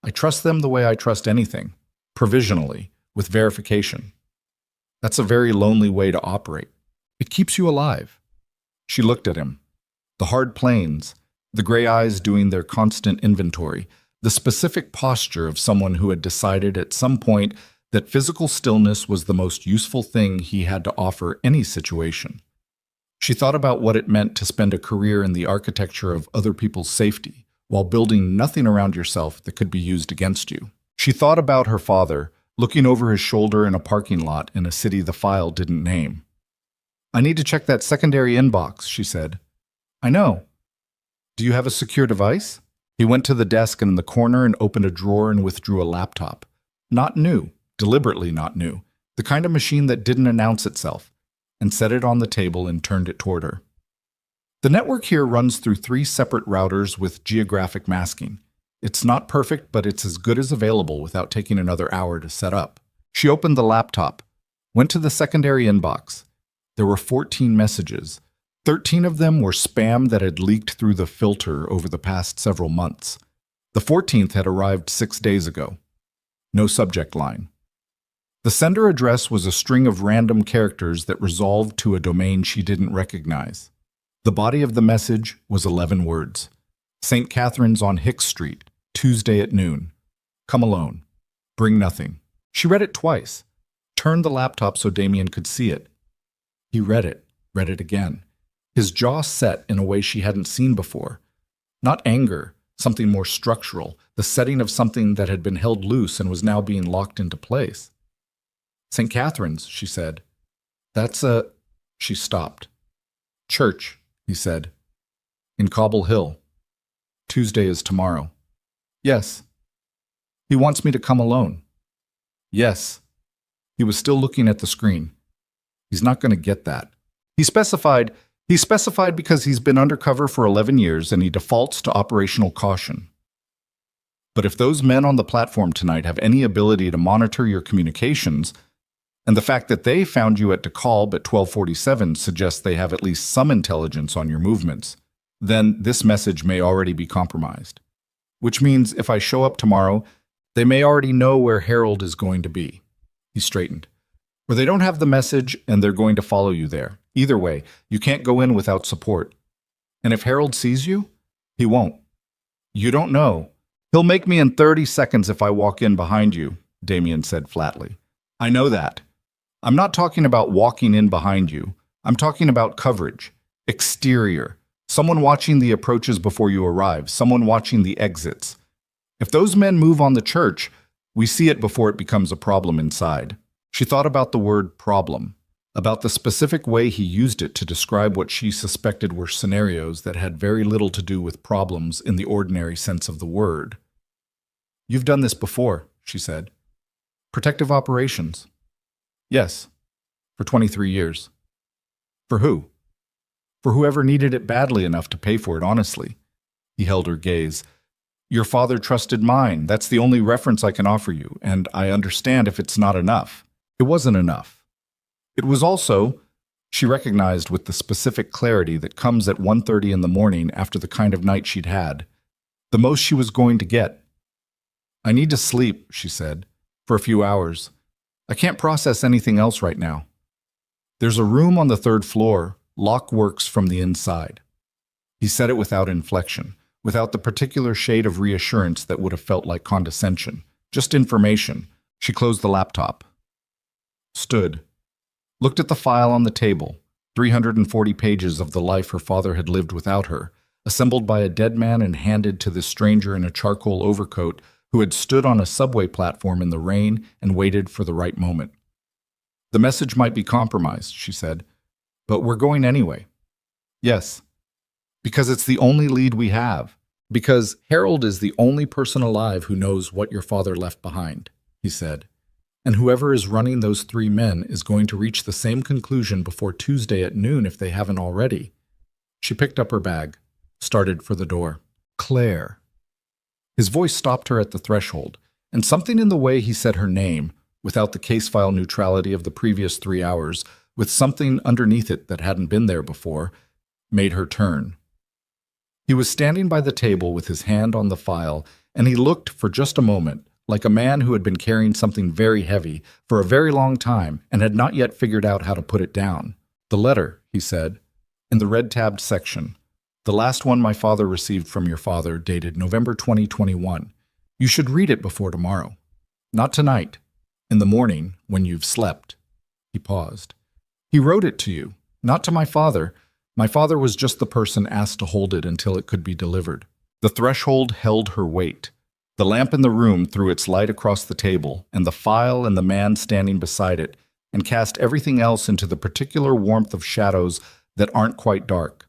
I trust them the way I trust anything, provisionally, with verification. That's a very lonely way to operate. It keeps you alive. She looked at him. The hard planes, the gray eyes doing their constant inventory, the specific posture of someone who had decided at some point that physical stillness was the most useful thing he had to offer any situation. She thought about what it meant to spend a career in the architecture of other people's safety, while building nothing around yourself that could be used against you. She thought about her father, looking over his shoulder in a parking lot in a city the file didn't name. I need to check that secondary inbox, she said. I know. Do you have a secure device? He went to the desk in the corner and opened a drawer and withdrew a laptop. Not new. Deliberately not new, the kind of machine that didn't announce itself, and set it on the table and turned it toward her. The network here runs through 3 separate routers with geographic masking. It's not perfect, but it's as good as available without taking another hour to set up. She opened the laptop, went to the secondary inbox. There were 14 messages. 13 of them were spam that had leaked through the filter over the past several months. The 14th had arrived 6 days ago. No subject line. The sender address was a string of random characters that resolved to a domain she didn't recognize. The body of the message was 11 words. St. Catherine's on Hicks Street, Tuesday at noon. Come alone. Bring nothing. She read it twice, turned the laptop so Damien could see it. He read it again. His jaw set in a way she hadn't seen before. Not anger, something more structural, the setting of something that had been held loose and was now being locked into place. St. Catherine's, she said. That's a... She stopped. Church, he said. In Cobble Hill. Tuesday is tomorrow. Yes. He wants me to come alone. Yes. He was still looking at the screen. He's not going to get that. He specified because he's been undercover for 11 years and he defaults to operational caution. But if those men on the platform tonight have any ability to monitor your communications, and the fact that they found you at DeKalb at 12:47 suggests they have at least some intelligence on your movements, then this message may already be compromised. Which means if I show up tomorrow, they may already know where Harold is going to be. He straightened. Or they don't have the message and they're going to follow you there. Either way, you can't go in without support. And if Harold sees you, he won't. You don't know. He'll make me in 30 seconds if I walk in behind you, Damien said flatly. I know that. I'm not talking about walking in behind you. I'm talking about coverage, exterior, someone watching the approaches before you arrive, someone watching the exits. If those men move on the church, we see it before it becomes a problem inside. She thought about the word problem, about the specific way he used it to describe what she suspected were scenarios that had very little to do with problems in the ordinary sense of the word. You've done this before, she said. Protective operations. Yes, for 23 years. For who? For whoever needed it badly enough to pay for it honestly. He held her gaze. Your father trusted mine. That's the only reference I can offer you, and I understand if it's not enough. It wasn't enough. It was also, she recognized with the specific clarity that comes at 1:30 in the morning after the kind of night she'd had, the most she was going to get. I need to sleep, she said, for a few hours. I can't process anything else right now. There's a room on the third floor. Lock works from the inside. He said it without inflection, without the particular shade of reassurance that would have felt like condescension. Just information. She closed the laptop. Stood. Looked at the file on the table. 340 pages of the life her father had lived without her, assembled by a dead man and handed to this stranger in a charcoal overcoat who had stood on a subway platform in the rain and waited for the right moment. The message might be compromised, she said, but we're going anyway. Yes, because it's the only lead we have. Because Harold is the only person alive who knows what your father left behind, he said. And whoever is running those 3 men is going to reach the same conclusion before Tuesday at noon if they haven't already. She picked up her bag, started for the door. Claire. His voice stopped her at the threshold, and something in the way he said her name, without the case file neutrality of the previous 3 hours, with something underneath it that hadn't been there before, made her turn. He was standing by the table with his hand on the file, and he looked for just a moment like a man who had been carrying something very heavy for a very long time and had not yet figured out how to put it down. The letter, he said, in the red-tabbed section. The last one my father received from your father, dated November 2021. You should read it before tomorrow. Not tonight. In the morning, when you've slept. He paused. He wrote it to you, not to my father. My father was just the person asked to hold it until it could be delivered. The threshold held her weight. The lamp in the room threw its light across the table, and the file and the man standing beside it, and cast everything else into the particular warmth of shadows that aren't quite dark.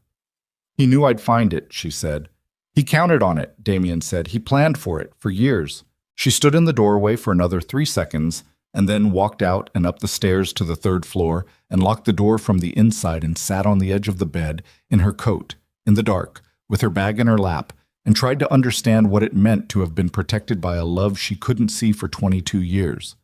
He knew I'd find it, she said. He counted on it, Damien said. He planned for it, for years. She stood in the doorway for another 3 seconds, and then walked out and up the stairs to the 3rd floor, and locked the door from the inside and sat on the edge of the bed, in her coat, in the dark, with her bag in her lap, and tried to understand what it meant to have been protected by a love she couldn't see for 22 years.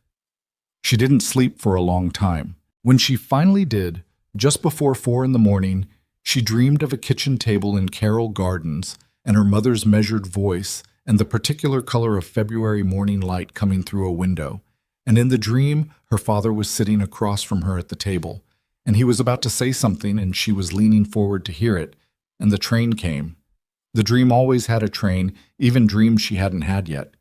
She didn't sleep for a long time. When she finally did, just before 4 in the morning, she dreamed of a kitchen table in Carroll Gardens and her mother's measured voice and the particular color of February morning light coming through a window. And in the dream, her father was sitting across from her at the table, and he was about to say something and she was leaning forward to hear it, and the train came. The dream always had a train, even dreams she hadn't had yet,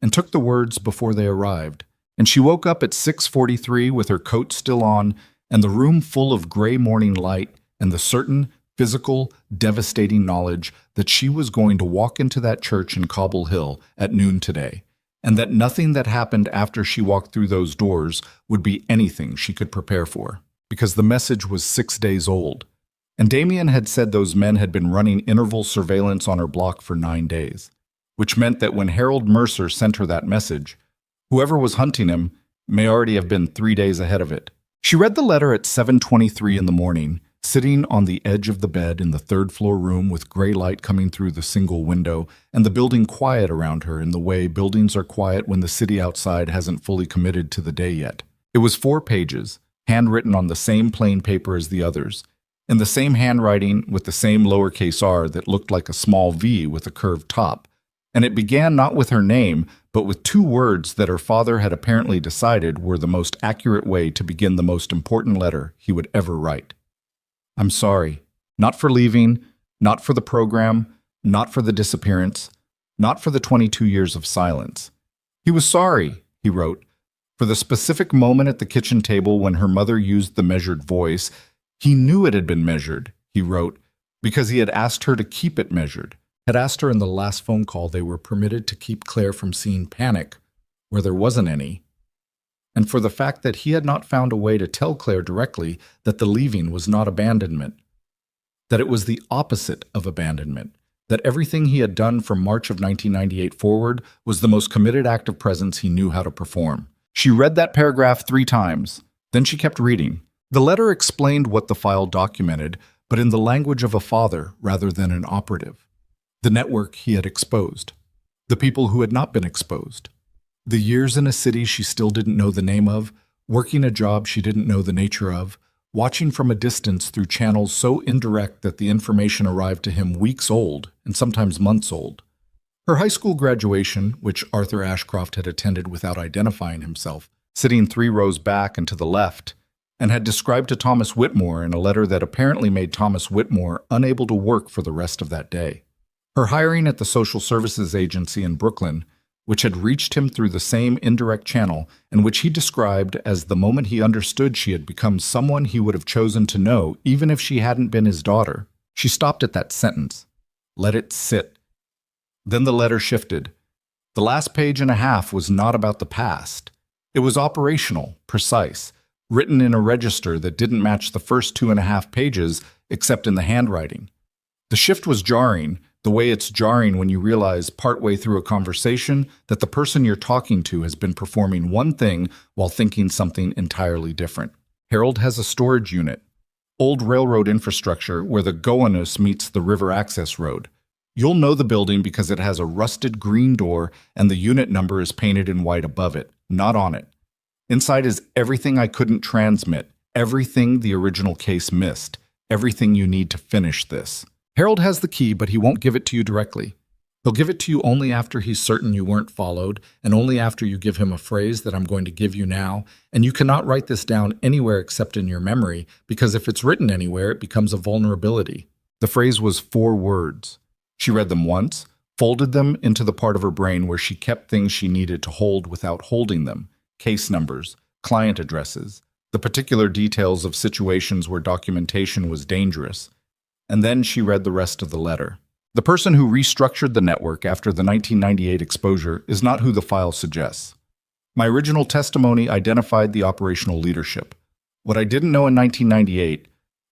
and took the words before they arrived. And she woke up at 6:43 with her coat still on and the room full of gray morning light and the certain, physical, devastating knowledge that she was going to walk into that church in Cobble Hill at noon today, and that nothing that happened after she walked through those doors would be anything she could prepare for, because the message was 6 days old. And Damien had said those men had been running interval surveillance on her block for 9 days, which meant that when Harold Mercer sent her that message, whoever was hunting him may already have been 3 days ahead of it. She read the letter at 7:23 in the morning, sitting on the edge of the bed in the 3rd floor room with gray light coming through the single window and the building quiet around her in the way buildings are quiet when the city outside hasn't fully committed to the day yet. It was 4 pages, handwritten on the same plain paper as the others, in the same handwriting with the same lowercase r that looked like a small V with a curved top, and it began not with her name, but with 2 words that her father had apparently decided were the most accurate way to begin the most important letter he would ever write. I'm sorry, not for leaving, not for the program, not for the disappearance, not for the 22 years of silence. He was sorry, he wrote, for the specific moment at the kitchen table when her mother used the measured voice. He knew it had been measured, he wrote, because he had asked her to keep it measured, had asked her in the last phone call they were permitted to keep Claire from seeing panic, where there wasn't any, and for the fact that he had not found a way to tell Claire directly that the leaving was not abandonment, that it was the opposite of abandonment, that everything he had done from March of 1998 forward was the most committed act of presence he knew how to perform. She read that paragraph 3 times, then she kept reading. The letter explained what the file documented, but in the language of a father rather than an operative. The network he had exposed. The people who had not been exposed. The years in a city she still didn't know the name of, working a job she didn't know the nature of, watching from a distance through channels so indirect that the information arrived to him weeks old and sometimes months old. Her high school graduation, which Arthur Ashcroft had attended without identifying himself, sitting 3 rows back and to the left, and had described to Thomas Whitmore in a letter that apparently made Thomas Whitmore unable to work for the rest of that day. Her hiring at the social services agency in Brooklyn, which had reached him through the same indirect channel and which he described as the moment he understood she had become someone he would have chosen to know even if she hadn't been his daughter. She stopped at that sentence. Let it sit. Then the letter shifted. The last page and a half was not about the past. It was operational, precise, written in a register that didn't match the first 2.5 pages except in the handwriting. The shift was jarring, the way it's jarring when you realize partway through a conversation that the person you're talking to has been performing one thing while thinking something entirely different. Harold has a storage unit, old railroad infrastructure where the Gowanus meets the river access road. You'll know the building because it has a rusted green door and the unit number is painted in white above it, not on it. Inside is everything I couldn't transmit, everything the original case missed, everything you need to finish this. Harold has the key, but he won't give it to you directly. He'll give it to you only after he's certain you weren't followed, and only after you give him a phrase that I'm going to give you now, and you cannot write this down anywhere except in your memory, because if it's written anywhere, it becomes a vulnerability. The phrase was 4 words. She read them once, folded them into the part of her brain where she kept things she needed to hold without holding them, case numbers, client addresses, the particular details of situations where documentation was dangerous. And then she read the rest of the letter. The person who restructured the network after the 1998 exposure is not who the file suggests. My original testimony identified the operational leadership. What I didn't know in 1998,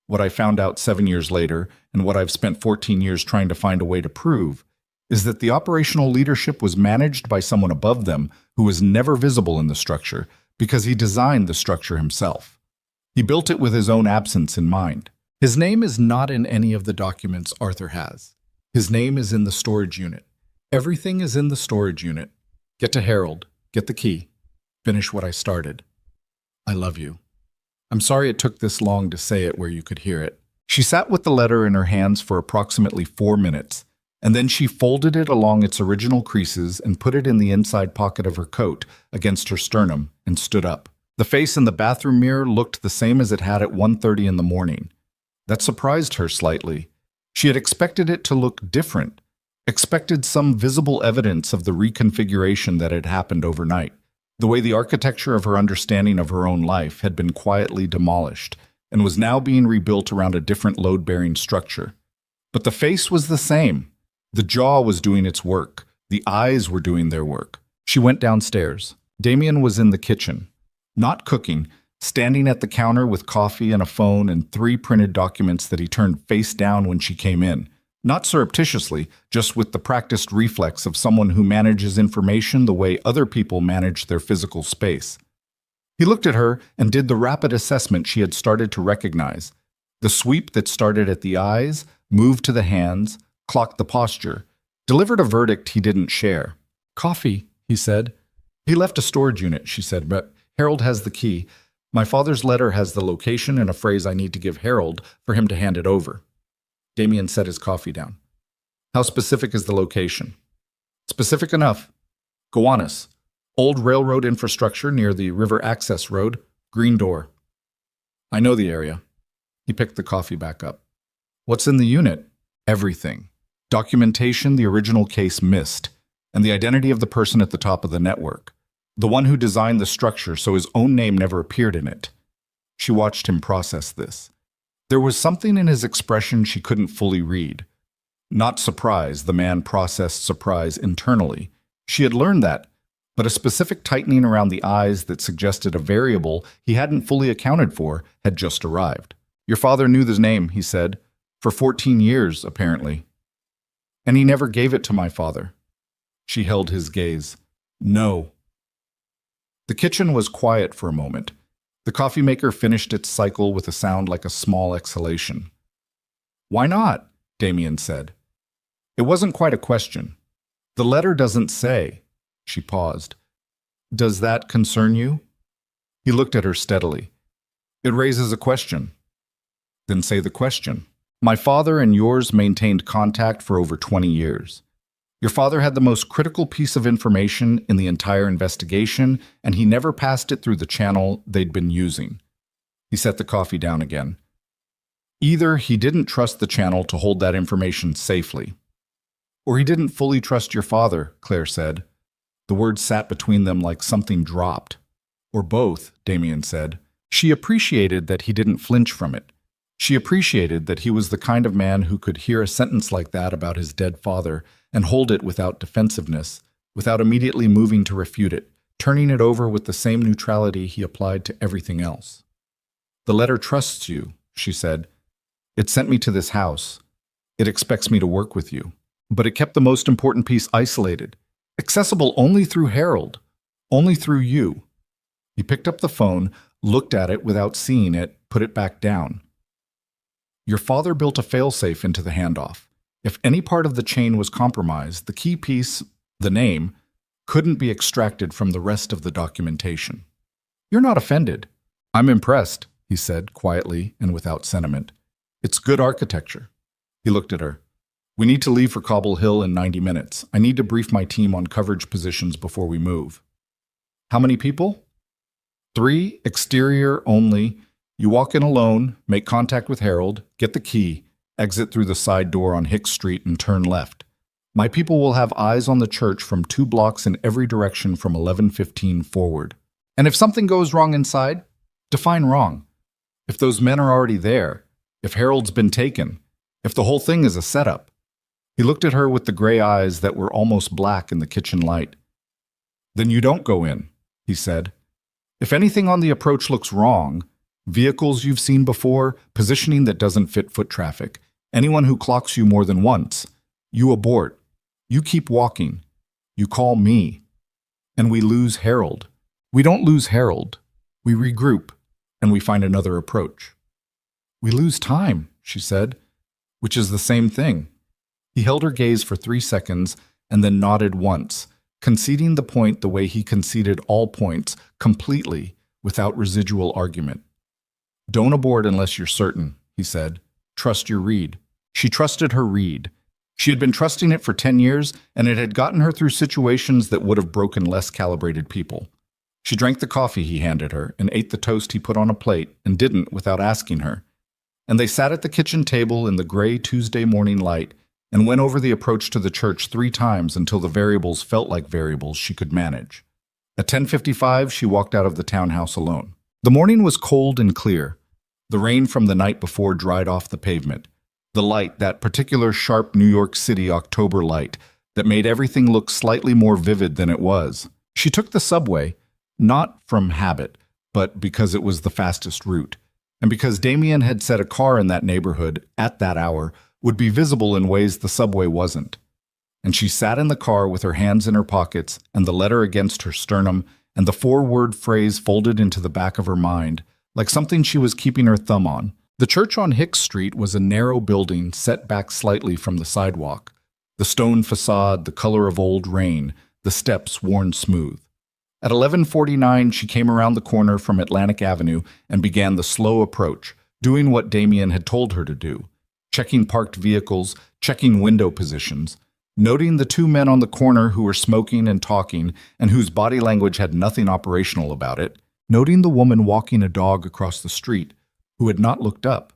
what I found out 7 years later, and what I've spent 14 years trying to find a way to prove, is that the operational leadership was managed by someone above them who was never visible in the structure because he designed the structure himself. He built it with his own absence in mind. His name is not in any of the documents Arthur has. His name is in the storage unit. Everything is in the storage unit. Get to Harold. Get the key. Finish what I started. I love you. I'm sorry it took this long to say it where you could hear it. She sat with the letter in her hands for approximately 4 minutes, and then she folded it along its original creases and put it in the inside pocket of her coat against her sternum and stood up. The face in the bathroom mirror looked the same as it had at 1:30 in the morning. That surprised her slightly. She had expected it to look different, expected some visible evidence of the reconfiguration that had happened overnight, the way the architecture of her understanding of her own life had been quietly demolished and was now being rebuilt around a different load-bearing structure. But the face was the same. The jaw was doing its work. The eyes were doing their work. She went downstairs. Damien was in the kitchen, not cooking, standing at the counter with coffee and a phone and 3 printed documents that he turned face down when she came in, not surreptitiously, just with the practiced reflex of someone who manages information the way other people manage their physical space. He looked at her and did the rapid assessment she had started to recognize. The sweep that started at the eyes, moved to the hands, clocked the posture, delivered a verdict he didn't share. Coffee, he said. He left a storage unit, she said, but Harold has the key. My father's letter has the location and a phrase I need to give Harold for him to hand it over. Damien set his coffee down. How specific is the location? Specific enough. Gowanus. Old railroad infrastructure near the river access road. Green door. I know the area. He picked the coffee back up. What's in the unit? Everything. Documentation the original case missed, and the identity of the person at the top of the network. The one who designed the structure so his own name never appeared in it. She watched him process this. There was something in his expression she couldn't fully read. Not surprise, the man processed surprise internally. She had learned that, but a specific tightening around the eyes that suggested a variable he hadn't fully accounted for had just arrived. Your father knew his name, he said, for 14 years, apparently. And he never gave it to my father. She held his gaze. No. The kitchen was quiet for a moment. The coffee maker finished its cycle with a sound like a small exhalation. Why not? Damien said. It wasn't quite a question. The letter doesn't say. She paused. Does that concern you? He looked at her steadily. It raises a question. Then say the question. My father and yours maintained contact for over 20 years. Your father had the most critical piece of information in the entire investigation, and he never passed it through the channel they'd been using. He set the coffee down again. Either he didn't trust the channel to hold that information safely, or he didn't fully trust your father, Claire said. The words sat between them like something dropped. Or both, Damien said. She appreciated that he didn't flinch from it. She appreciated that he was the kind of man who could hear a sentence like that about his dead father and hold it without defensiveness, without immediately moving to refute it, turning it over with the same neutrality he applied to everything else. The letter trusts you, she said. It sent me to this house. It expects me to work with you. But it kept the most important piece isolated, accessible only through Harold, only through you. He picked up the phone, looked at it without seeing it, put it back down. Your father built a failsafe into the handoff. If any part of the chain was compromised, the key piece, the name, couldn't be extracted from the rest of the documentation. You're not offended. I'm impressed, he said, quietly and without sentiment. It's good architecture. He looked at her. We need to leave for Cobble Hill in 90 minutes. I need to brief my team on coverage positions before we move. How many people? 3, exterior only. You walk in alone, make contact with Harold, get the key, exit through the side door on Hicks Street and turn left. My people will have eyes on the church from 2 blocks in every direction from 11:15 forward. And if something goes wrong inside, define wrong. If those men are already there, if Harold's been taken, if the whole thing is a setup. He looked at her with the gray eyes that were almost black in the kitchen light. Then you don't go in, he said. If anything on the approach looks wrong, vehicles you've seen before, positioning that doesn't fit foot traffic, anyone who clocks you more than once, you abort. You keep walking. You call me. And we lose Harold. We don't lose Harold. We regroup, and we find another approach. We lose time, she said, which is the same thing. He held her gaze for 3 seconds and then nodded once, conceding the point the way he conceded all points, completely, without residual argument. Don't abort unless you're certain, he said. Trust your read. She trusted her read. She had been trusting it for 10 years, and it had gotten her through situations that would have broken less calibrated people. She drank the coffee he handed her and ate the toast he put on a plate and didn't without asking her. And they sat at the kitchen table in the gray Tuesday morning light and went over the approach to the church 3 times until the variables felt like variables she could manage. At 10:55, she walked out of the townhouse alone. The morning was cold and clear. The rain from the night before dried off the pavement. The light, that particular sharp New York City October light, that made everything look slightly more vivid than it was. She took the subway, not from habit, but because it was the fastest route, and because Damien had said a car in that neighborhood, at that hour, would be visible in ways the subway wasn't. And she sat in the car with her hands in her pockets and the letter against her sternum and the 4-word phrase folded into the back of her mind, like something she was keeping her thumb on. The church on Hicks Street was a narrow building set back slightly from the sidewalk. The stone facade, the color of old rain, the steps worn smooth. At 11:49, she came around the corner from Atlantic Avenue and began the slow approach, doing what Damien had told her to do. Checking parked vehicles, checking window positions, noting the 2 men on the corner who were smoking and talking and whose body language had nothing operational about it, noting the woman walking a dog across the street who had not looked up.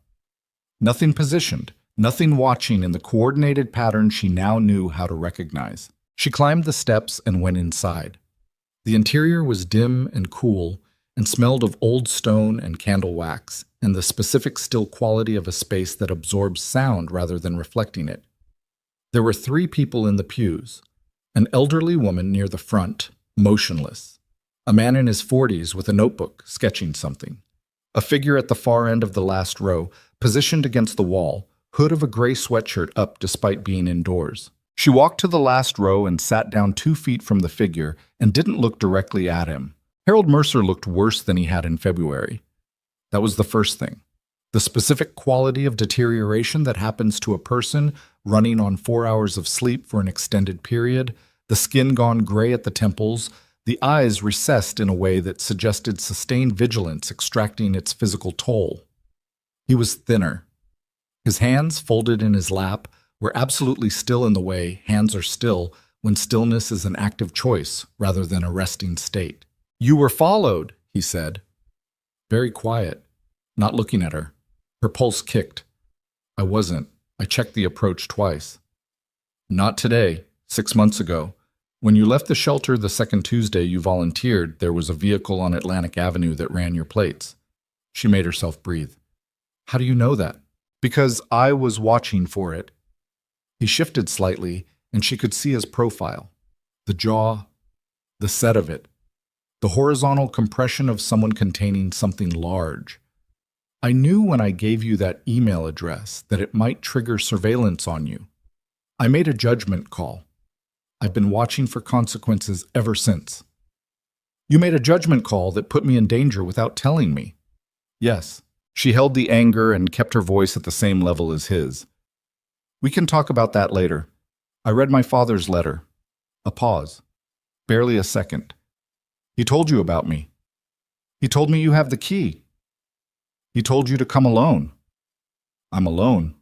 Nothing positioned, nothing watching in the coordinated pattern she now knew how to recognize. She climbed the steps and went inside. The interior was dim and cool and smelled of old stone and candle wax, and the specific still quality of a space that absorbs sound rather than reflecting it. There were 3 people in the pews, an elderly woman near the front, motionless, a man in his 40s with a notebook, sketching something, a figure at the far end of the last row, positioned against the wall, hood of a gray sweatshirt up despite being indoors. She walked to the last row and sat down 2 feet from the figure and didn't look directly at him. Harold Mercer looked worse than he had in February. That was the first thing. The specific quality of deterioration that happens to a person running on 4 hours of sleep for an extended period, the skin gone gray at the temples, the eyes recessed in a way that suggested sustained vigilance extracting its physical toll. He was thinner. His hands, folded in his lap, were absolutely still in the way hands are still when stillness is an active choice rather than a resting state. "You were followed," he said. Very quiet. not looking at her. Her pulse kicked. I wasn't. I checked the approach twice. Not today, 6 months ago. When you left the shelter the second Tuesday you volunteered, there was a vehicle on Atlantic Avenue that ran your plates. She made herself breathe. How do you know that? Because I was watching for it. He shifted slightly, and she could see his profile. The jaw, the set of it, the horizontal compression of someone containing something large. I knew when I gave you that email address that it might trigger surveillance on you. I made a judgment call. I've been watching for consequences ever since. You made a judgment call that put me in danger without telling me. Yes. She held the anger and kept her voice at the same level as his. We can talk about that later. I read my father's letter. A pause. Barely a second. He told you about me. He told me you have the key. He told you to come alone. I'm alone.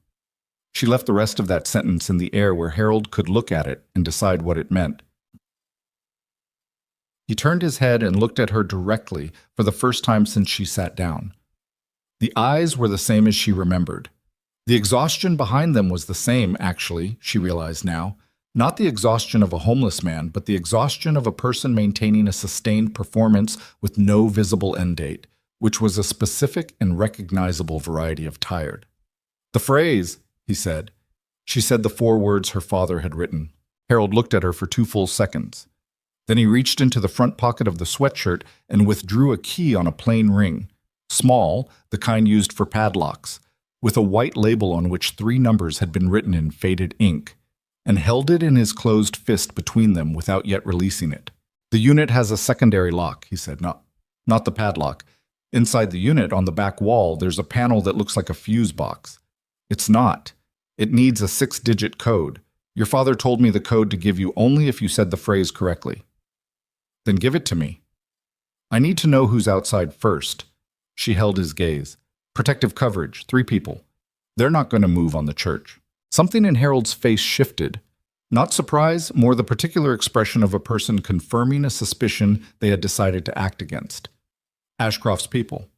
She left the rest of that sentence in the air where Harold could look at it and decide what it meant. He turned his head and looked at her directly for the first time since she sat down. The eyes were the same as she remembered. The exhaustion behind them was the same, actually, she realized now. Not the exhaustion of a homeless man, but the exhaustion of a person maintaining a sustained performance with no visible end date, which was a specific and recognizable variety of tired. The phrase, he said. She said the 4 words her father had written. Harold looked at her for 2 full seconds. Then he reached into the front pocket of the sweatshirt and withdrew a key on a plain ring. Small, the kind used for padlocks, with a white label on which 3 numbers had been written in faded ink, and held it in his closed fist between them without yet releasing it. The unit has a secondary lock, he said. Not the padlock. Inside the unit, on the back wall, there's a panel that looks like a fuse box. It's not. It needs a 6-digit code. Your father told me the code to give you only if you said the phrase correctly. Then give it to me. I need to know who's outside first. She held his gaze. Protective coverage, 3 people. They're not going to move on the church. Something in Harold's face shifted. Not surprise, more the particular expression of a person confirming a suspicion they had decided to act against. Ashcroft's people.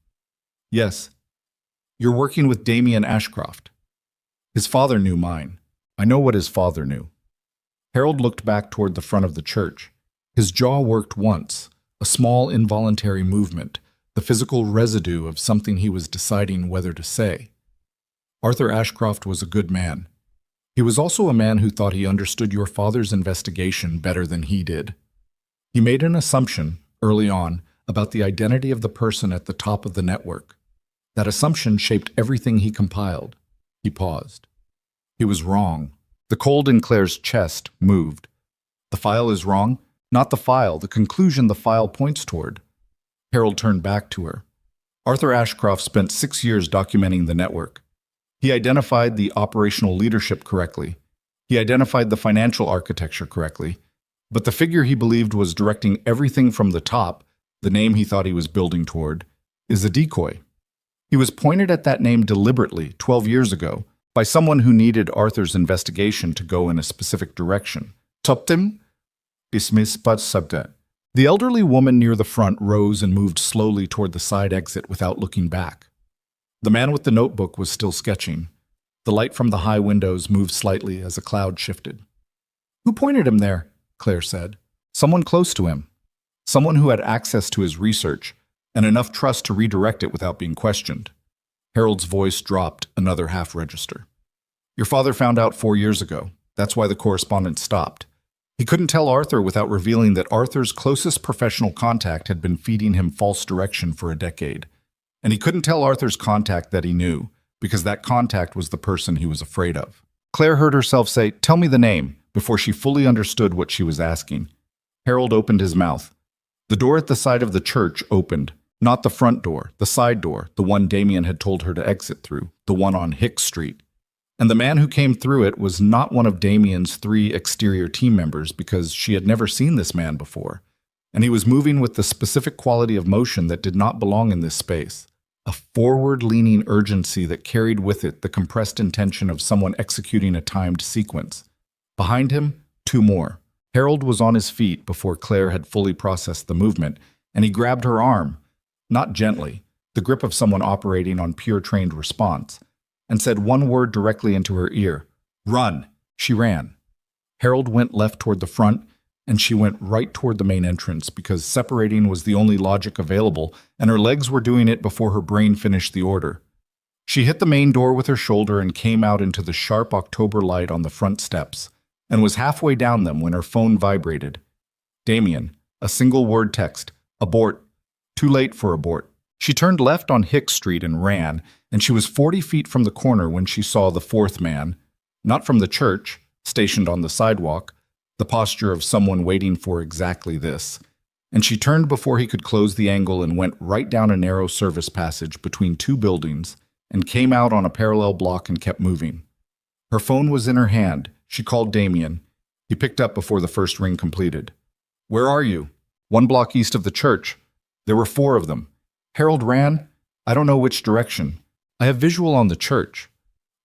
Yes. You're working with Damien Ashcroft. His father knew mine. I know what his father knew. Harold looked back toward the front of the church. His jaw worked once, a small involuntary movement, the physical residue of something he was deciding whether to say. Arthur Ashcroft was a good man. He was also a man who thought he understood your father's investigation better than he did. He made an assumption, early on, about the identity of the person at the top of the network. That assumption shaped everything he compiled. He paused. He was wrong. The cold in Claire's chest moved. The file is wrong? Not the file, the conclusion the file points toward. Harold turned back to her. Arthur Ashcroft spent 6 years documenting the network. He identified the operational leadership correctly. He identified the financial architecture correctly. But the figure he believed was directing everything from the top, the name he thought he was building toward, is a decoy. He was pointed at that name deliberately 12 years ago by someone who needed Arthur's investigation to go in a specific direction. Toptim? Dismiss but subdet. The elderly woman near the front rose and moved slowly toward the side exit without looking back. The man with the notebook was still sketching. The light from the high windows moved slightly as a cloud shifted. Who pointed him there? Claire said. Someone close to him. Someone who had access to his research and enough trust to redirect it without being questioned. Harold's voice dropped another half register. Your father found out 4 years ago. That's why the correspondence stopped. He couldn't tell Arthur without revealing that Arthur's closest professional contact had been feeding him false direction for a decade. And he couldn't tell Arthur's contact that he knew, because that contact was the person he was afraid of. Claire heard herself say, "Tell me the name," before she fully understood what she was asking. Harold opened his mouth. The door at the side of the church opened. Not the front door, the side door, the one Damien had told her to exit through, the one on Hicks Street. And the man who came through it was not one of Damien's 3 exterior team members because she had never seen this man before. And he was moving with the specific quality of motion that did not belong in this space. A forward-leaning urgency that carried with it the compressed intention of someone executing a timed sequence. Behind him, 2 more. Harold was on his feet before Claire had fully processed the movement, and he grabbed her arm. Not gently, the grip of someone operating on pure trained response, and said one word directly into her ear. Run! She ran. Harold went left toward the front, and she went right toward the main entrance because separating was the only logic available, and her legs were doing it before her brain finished the order. She hit the main door with her shoulder and came out into the sharp October light on the front steps, and was halfway down them when her phone vibrated. Damien, a single word text, abort. Too late for abort. She turned left on Hicks Street and ran, and she was 40 feet from the corner when she saw the fourth man, not from the church, stationed on the sidewalk, the posture of someone waiting for exactly this. And she turned before he could close the angle and went right down a narrow service passage between two buildings and came out on a parallel block and kept moving. Her phone was in her hand. She called Damien. He picked up before the first ring completed. Where are you? 1 block east of the church. There were 4 of them. Harold ran. I don't know which direction. I have visual on the church.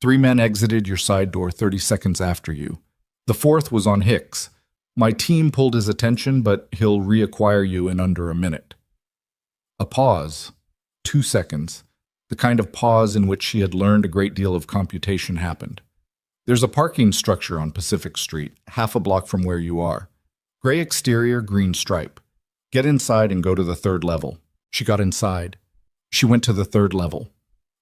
3 men exited your side door 30 seconds after you. The 4th was on Hicks. My team pulled his attention, but he'll reacquire you in under a minute. A pause. 2 seconds. The kind of pause in which she had learned a great deal of computation happened. There's a parking structure on Pacific Street, half a block from where you are. Gray exterior, green stripe. Get inside and go to the 3rd level. She got inside. She went to the 3rd level.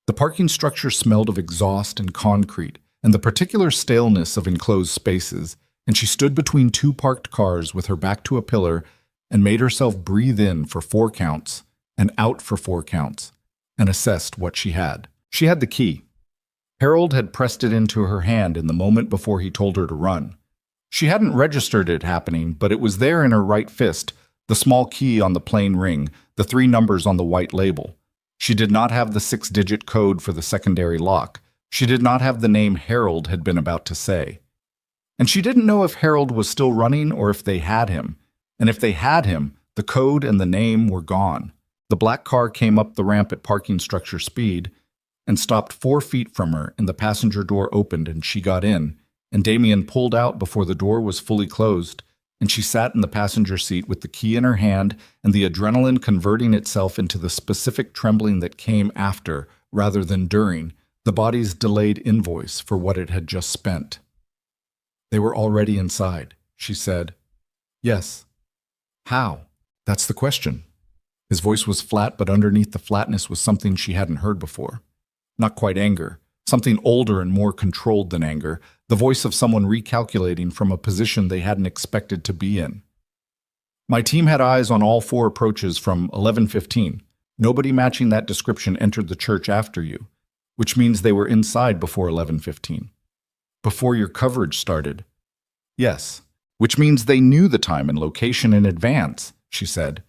The parking structure smelled of exhaust and concrete, and the particular staleness of enclosed spaces, and she stood between 2 parked cars with her back to a pillar and made herself breathe in for 4 counts and out for 4 counts and assessed what she had. She had the key. Harold had pressed it into her hand in the moment before he told her to run. She hadn't registered it happening, but it was there in her right fist, the small key on the plain ring, the 3 numbers on the white label. She did not have the 6-digit code for the secondary lock. She did not have the name Harold had been about to say. And she didn't know if Harold was still running or if they had him. And if they had him, the code and the name were gone. The black car came up the ramp at parking structure speed and stopped 4 feet from her, and the passenger door opened and she got in, and Damien pulled out before the door was fully closed, and she sat in the passenger seat with the key in her hand and the adrenaline converting itself into the specific trembling that came after, rather than during, the body's delayed invoice for what it had just spent. They were already inside, she said. Yes. How? That's the question. His voice was flat, but underneath the flatness was something she hadn't heard before. Not quite anger, something older and more controlled than anger, the voice of someone recalculating from a position they hadn't expected to be in. My team had eyes on all 4 approaches from 11:15. Nobody matching that description entered the church after you, which means they were inside before 11:15. Before your coverage started. Yes, which means they knew the time and location in advance, she said.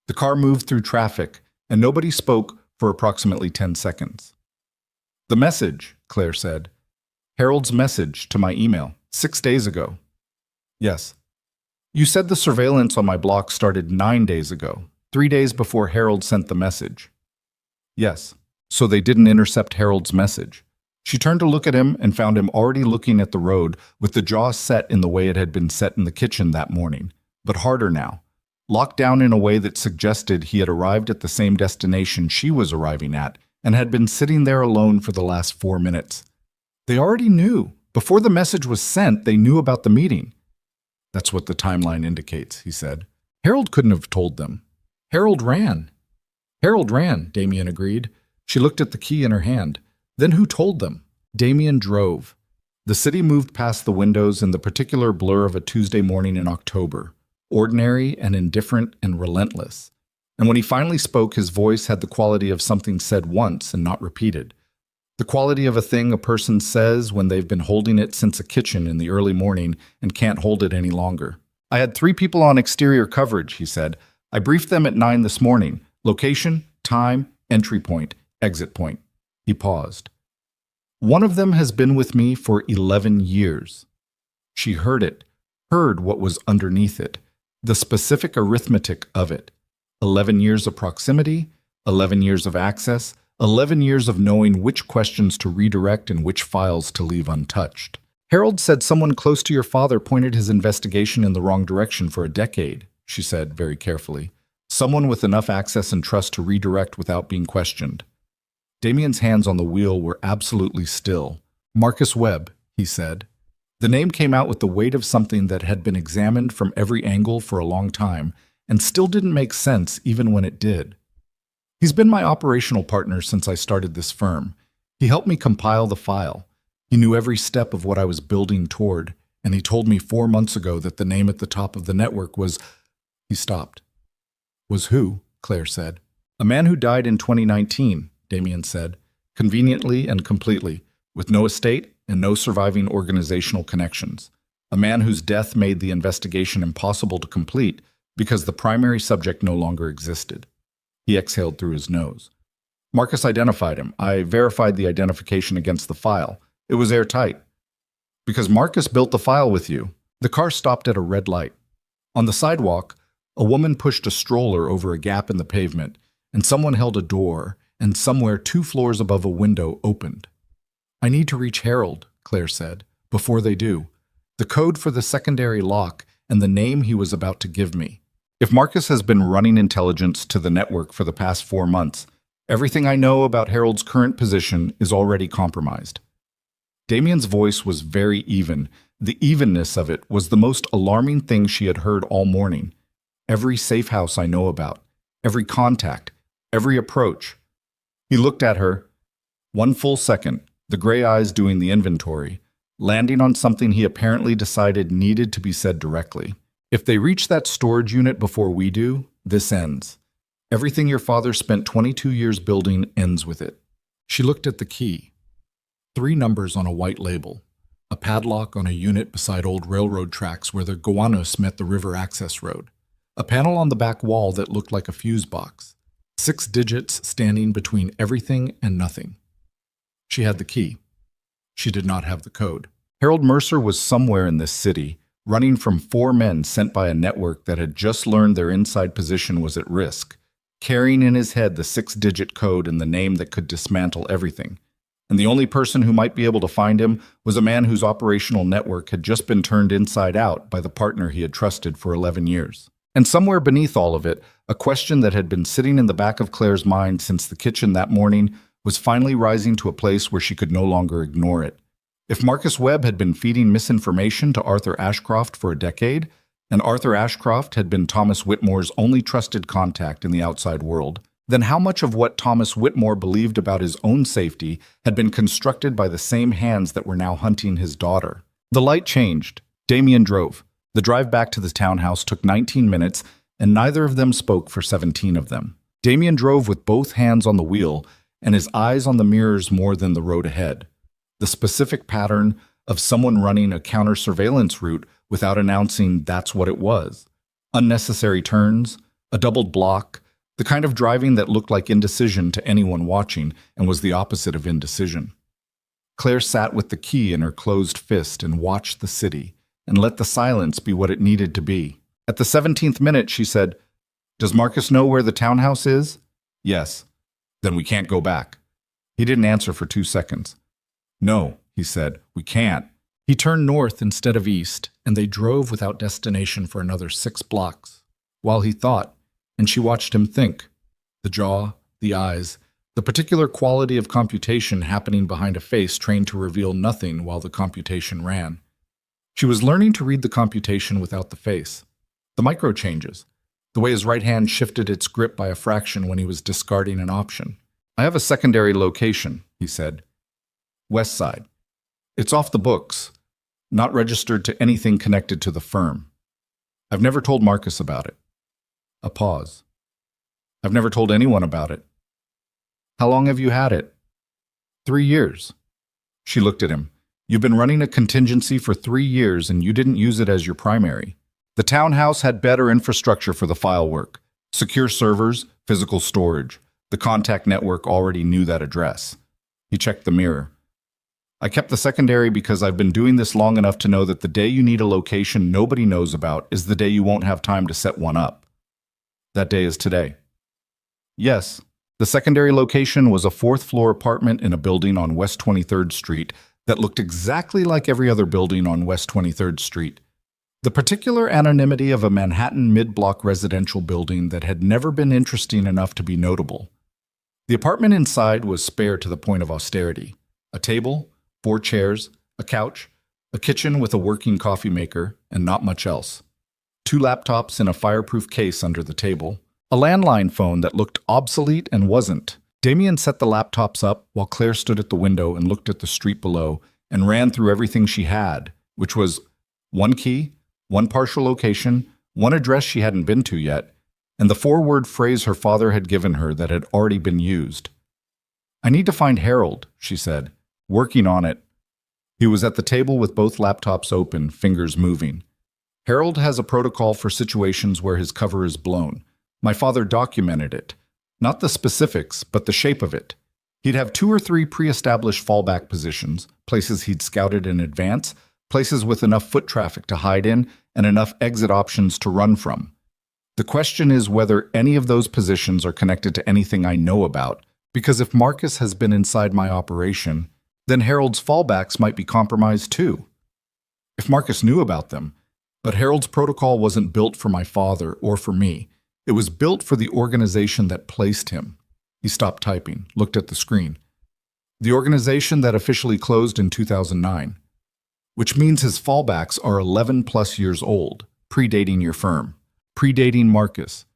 The car moved through traffic, and nobody spoke for approximately 10 seconds. The message, Claire said. Harold's message to my email, 6 days ago. Yes. You said the surveillance on my block started 9 days ago, 3 days before Harold sent the message. Yes. So they didn't intercept Harold's message. She turned to look at him and found him already looking at the road with the jaw set in the way it had been set in the kitchen that morning, but harder now, locked down in a way that suggested he had arrived at the same destination she was arriving at and had been sitting there alone for the last 4 minutes. They already knew. Before the message was sent, they knew about the meeting. That's what the timeline indicates, he said. Harold couldn't have told them. Harold ran. Harold ran, Damien agreed. She looked at the key in her hand. Then who told them? Damien drove. The city moved past the windows in the particular blur of a Tuesday morning in October, ordinary and indifferent and relentless. And when he finally spoke, his voice had the quality of something said once and not repeated. The quality of a thing a person says when they've been holding it since a kitchen in the early morning and can't hold it any longer. I had 3 people on exterior coverage, he said. I briefed them at 9 this morning. Location, time, entry point, exit point. He paused. One of them has been with me for 11 years. She heard it, heard what was underneath it, the specific arithmetic of it. 11 years of proximity, 11 years of access, 11 years of knowing which questions to redirect and which files to leave untouched. Harold said someone close to your father pointed his investigation in the wrong direction for a decade, she said very carefully. someone with enough access and trust to redirect without being questioned. Damien's hands on the wheel were absolutely still. Marcus Webb, he said. The name came out with the weight of something that had been examined from every angle for a long time and still didn't make sense even when it did. He's been my operational partner since I started this firm. He helped me compile the file. He knew every step of what I was building toward, and he told me 4 months ago that the name at the top of the network was... He stopped. Was who? Claire said. A man who died in 2019, Damien said, conveniently and completely, with no estate and no surviving organizational connections. A man whose death made the investigation impossible to complete because the primary subject no longer existed. He exhaled through his nose. Marcus identified him. I verified the identification against the file. It was airtight. Because Marcus built the file with you. The car stopped at a red light. On the sidewalk, a woman pushed a stroller over a gap in the pavement, and someone held a door, and somewhere 2 floors above a window opened. I need to reach Harold, Claire said, before they do. The code for the secondary lock and the name he was about to give me. If Marcus has been running intelligence to the network for the past 4 months, everything I know about Harold's current position is already compromised. Damien's voice was very even. The evenness of it was the most alarming thing she had heard all morning. Every safe house I know about, every contact, every approach. He looked at her. 1 full second, the gray eyes doing the inventory, landing on something he apparently decided needed to be said directly. If they reach that storage unit before we do, this ends. Everything your father spent 22 years building ends with it. She looked at the key. 3 numbers on a white label. A padlock on a unit beside old railroad tracks where the Gowanus met the river access road. A panel on the back wall that looked like a fuse box. 6 digits standing between everything and nothing. She had the key. She did not have the code. Harold Mercer was somewhere in this city, running from 4 men sent by a network that had just learned their inside position was at risk, carrying in his head the 6-digit code and the name that could dismantle everything. And the only person who might be able to find him was a man whose operational network had just been turned inside out by the partner he had trusted for 11 years. And somewhere beneath all of it, a question that had been sitting in the back of Claire's mind since the kitchen that morning was finally rising to a place where she could no longer ignore it. If Marcus Webb had been feeding misinformation to Arthur Ashcroft for a decade, and Arthur Ashcroft had been Thomas Whitmore's only trusted contact in the outside world, then how much of what Thomas Whitmore believed about his own safety had been constructed by the same hands that were now hunting his daughter? The light changed. Damien drove. The drive back to the townhouse took 19 minutes, and neither of them spoke for 17 of them. Damien drove with both hands on the wheel and his eyes on the mirrors more than the road ahead. The specific pattern of someone running a counter-surveillance route without announcing that's what it was. Unnecessary turns, a doubled block, the kind of driving that looked like indecision to anyone watching and was the opposite of indecision. Claire sat with the key in her closed fist and watched the city, and let the silence be what it needed to be. At the 17th minute, she said, "Does Marcus know where the townhouse is?" "Yes." "Then we can't go back." He didn't answer for 2 seconds. "No," he said, "we can't." He turned north instead of east, and they drove without destination for another 6 blocks. While he thought, and she watched him think. The jaw, the eyes, the particular quality of computation happening behind a face trained to reveal nothing while the computation ran. She was learning to read the computation without the face. The micro changes, the way his right hand shifted its grip by a fraction when he was discarding an option. "I have a secondary location," he said. "West Side. It's off the books, not registered to anything connected to the firm. I've never told Marcus about it." A pause. "I've never told anyone about it." "How long have you had it?" 3 years. She looked at him. "You've been running a contingency for 3 years and you didn't use it as your primary. The townhouse had better infrastructure for the file work. Secure servers, physical storage. The contact network already knew that address." He checked the mirror. "I kept the secondary because I've been doing this long enough to know that the day you need a location nobody knows about is the day you won't have time to set one up. That day is today." "Yes." The secondary location was a 4th-floor apartment in a building on West 23rd Street that looked exactly like every other building on West 23rd Street. The particular anonymity of a Manhattan mid-block residential building that had never been interesting enough to be notable. The apartment inside was spare to the point of austerity. A table, 4 chairs, a couch, a kitchen with a working coffee maker, and not much else. 2 laptops in a fireproof case under the table. A landline phone that looked obsolete and wasn't. Damien set the laptops up while Claire stood at the window and looked at the street below and ran through everything she had, which was 1 key, 1 partial location, 1 address she hadn't been to yet, and the 4-word phrase her father had given her that had already been used. "I need to find Harold," she said. "Working on it." He was at the table with both laptops open, fingers moving. "Harold has a protocol for situations where his cover is blown. My father documented it. Not the specifics, but the shape of it. He'd have 2 or 3 pre-established fallback positions, places he'd scouted in advance, places with enough foot traffic to hide in, and enough exit options to run from. The question is whether any of those positions are connected to anything I know about, because if Marcus has been inside my operation, then Harold's fallbacks might be compromised too. If Marcus knew about them, but Harold's protocol wasn't built for my father or for me. It was built for the organization that placed him." He stopped typing, looked at the screen. "The organization that officially closed in 2009. Which means his fallbacks are 11+ years old, predating your firm, predating Marcus."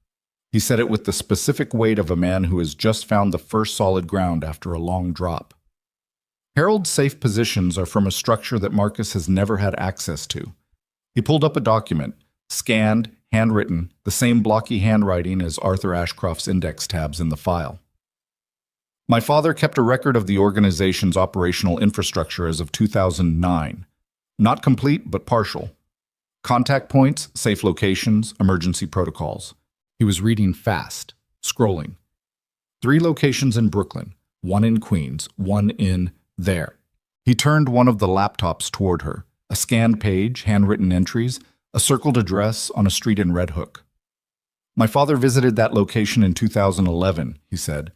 He said it with the specific weight of a man who has just found the first solid ground after a long drop. "Harold's safe positions are from a structure that Marcus has never had access to." He pulled up a document, scanned, handwritten, the same blocky handwriting as Arthur Ashcroft's index tabs in the file. "My father kept a record of the organization's operational infrastructure as of 2009. Not complete, but partial. Contact points, safe locations, emergency protocols." He was reading fast, scrolling. 3 locations in Brooklyn, 1 in Queens, 1 in there. He turned one of the laptops toward her. A scanned page, handwritten entries, a circled address on a street in Red Hook. "My father visited that location in 2011, he said,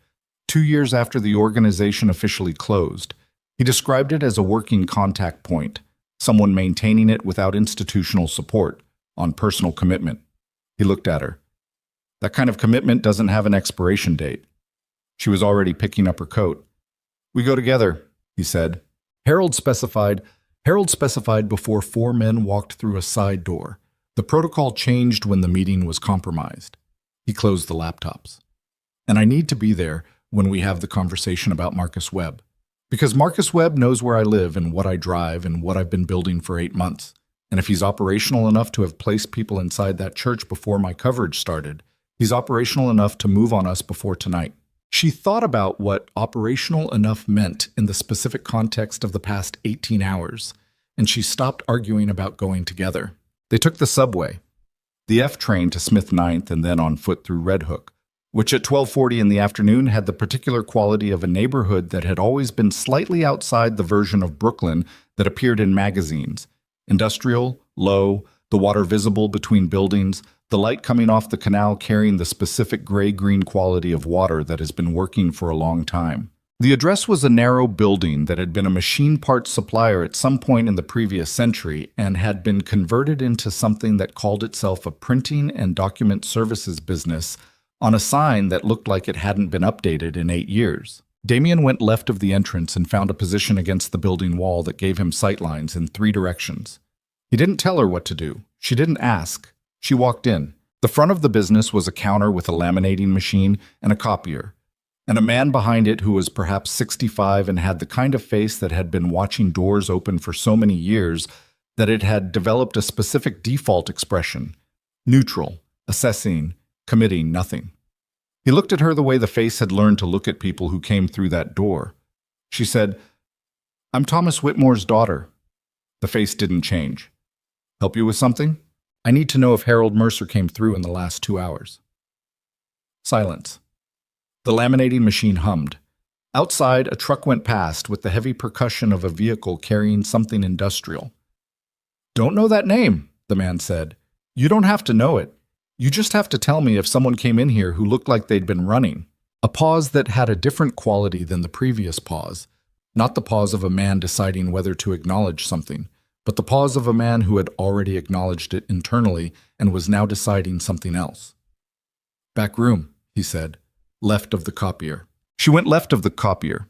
2 years after the organization officially closed. He described it as a working contact point, someone maintaining it without institutional support, on personal commitment." He looked at her. "That kind of commitment doesn't have an expiration date." She was already picking up her coat. "We go together," he said. Harold specified before 4 men walked through a side door. The protocol changed when the meeting was compromised. He closed the laptops. "And I need to be there when we have the conversation about Marcus Webb. Because Marcus Webb knows where I live and what I drive and what I've been building for 8 months. And if he's operational enough to have placed people inside that church before my coverage started, he's operational enough to move on us before tonight." She thought about what operational enough meant in the specific context of the past 18 hours, and she stopped arguing about going together. They took the subway, the F train to Smith 9th and then on foot through Red Hook, which at 12:40 in the afternoon had the particular quality of a neighborhood that had always been slightly outside the version of Brooklyn that appeared in magazines. Industrial, low, the water visible between buildings, the light coming off the canal carrying the specific gray-green quality of water that has been working for a long time. The address was a narrow building that had been a machine parts supplier at some point in the previous century and had been converted into something that called itself a printing and document services business on a sign that looked like it hadn't been updated in 8 years. Damien went left of the entrance and found a position against the building wall that gave him sightlines in 3 directions. He didn't tell her what to do. She didn't ask. She walked in. The front of the business was a counter with a laminating machine and a copier, and a man behind it who was perhaps 65 and had the kind of face that had been watching doors open for so many years that it had developed a specific default expression: neutral, assessing, committing nothing. He looked at her the way the face had learned to look at people who came through that door. She said, "I'm Thomas Whitmore's daughter." The face didn't change. "Help you with something? I need to know if Harold Mercer came through in the last 2 hours." Silence. The laminating machine hummed. Outside, a truck went past with the heavy percussion of a vehicle carrying something industrial. "Don't know that name," the man said. "You don't have to know it. You just have to tell me if someone came in here who looked like they'd been running." A pause that had a different quality than the previous pause. Not the pause of a man deciding whether to acknowledge something, but the pause of a man who had already acknowledged it internally and was now deciding something else. "Back room," he said, "left of the copier." She went left of the copier,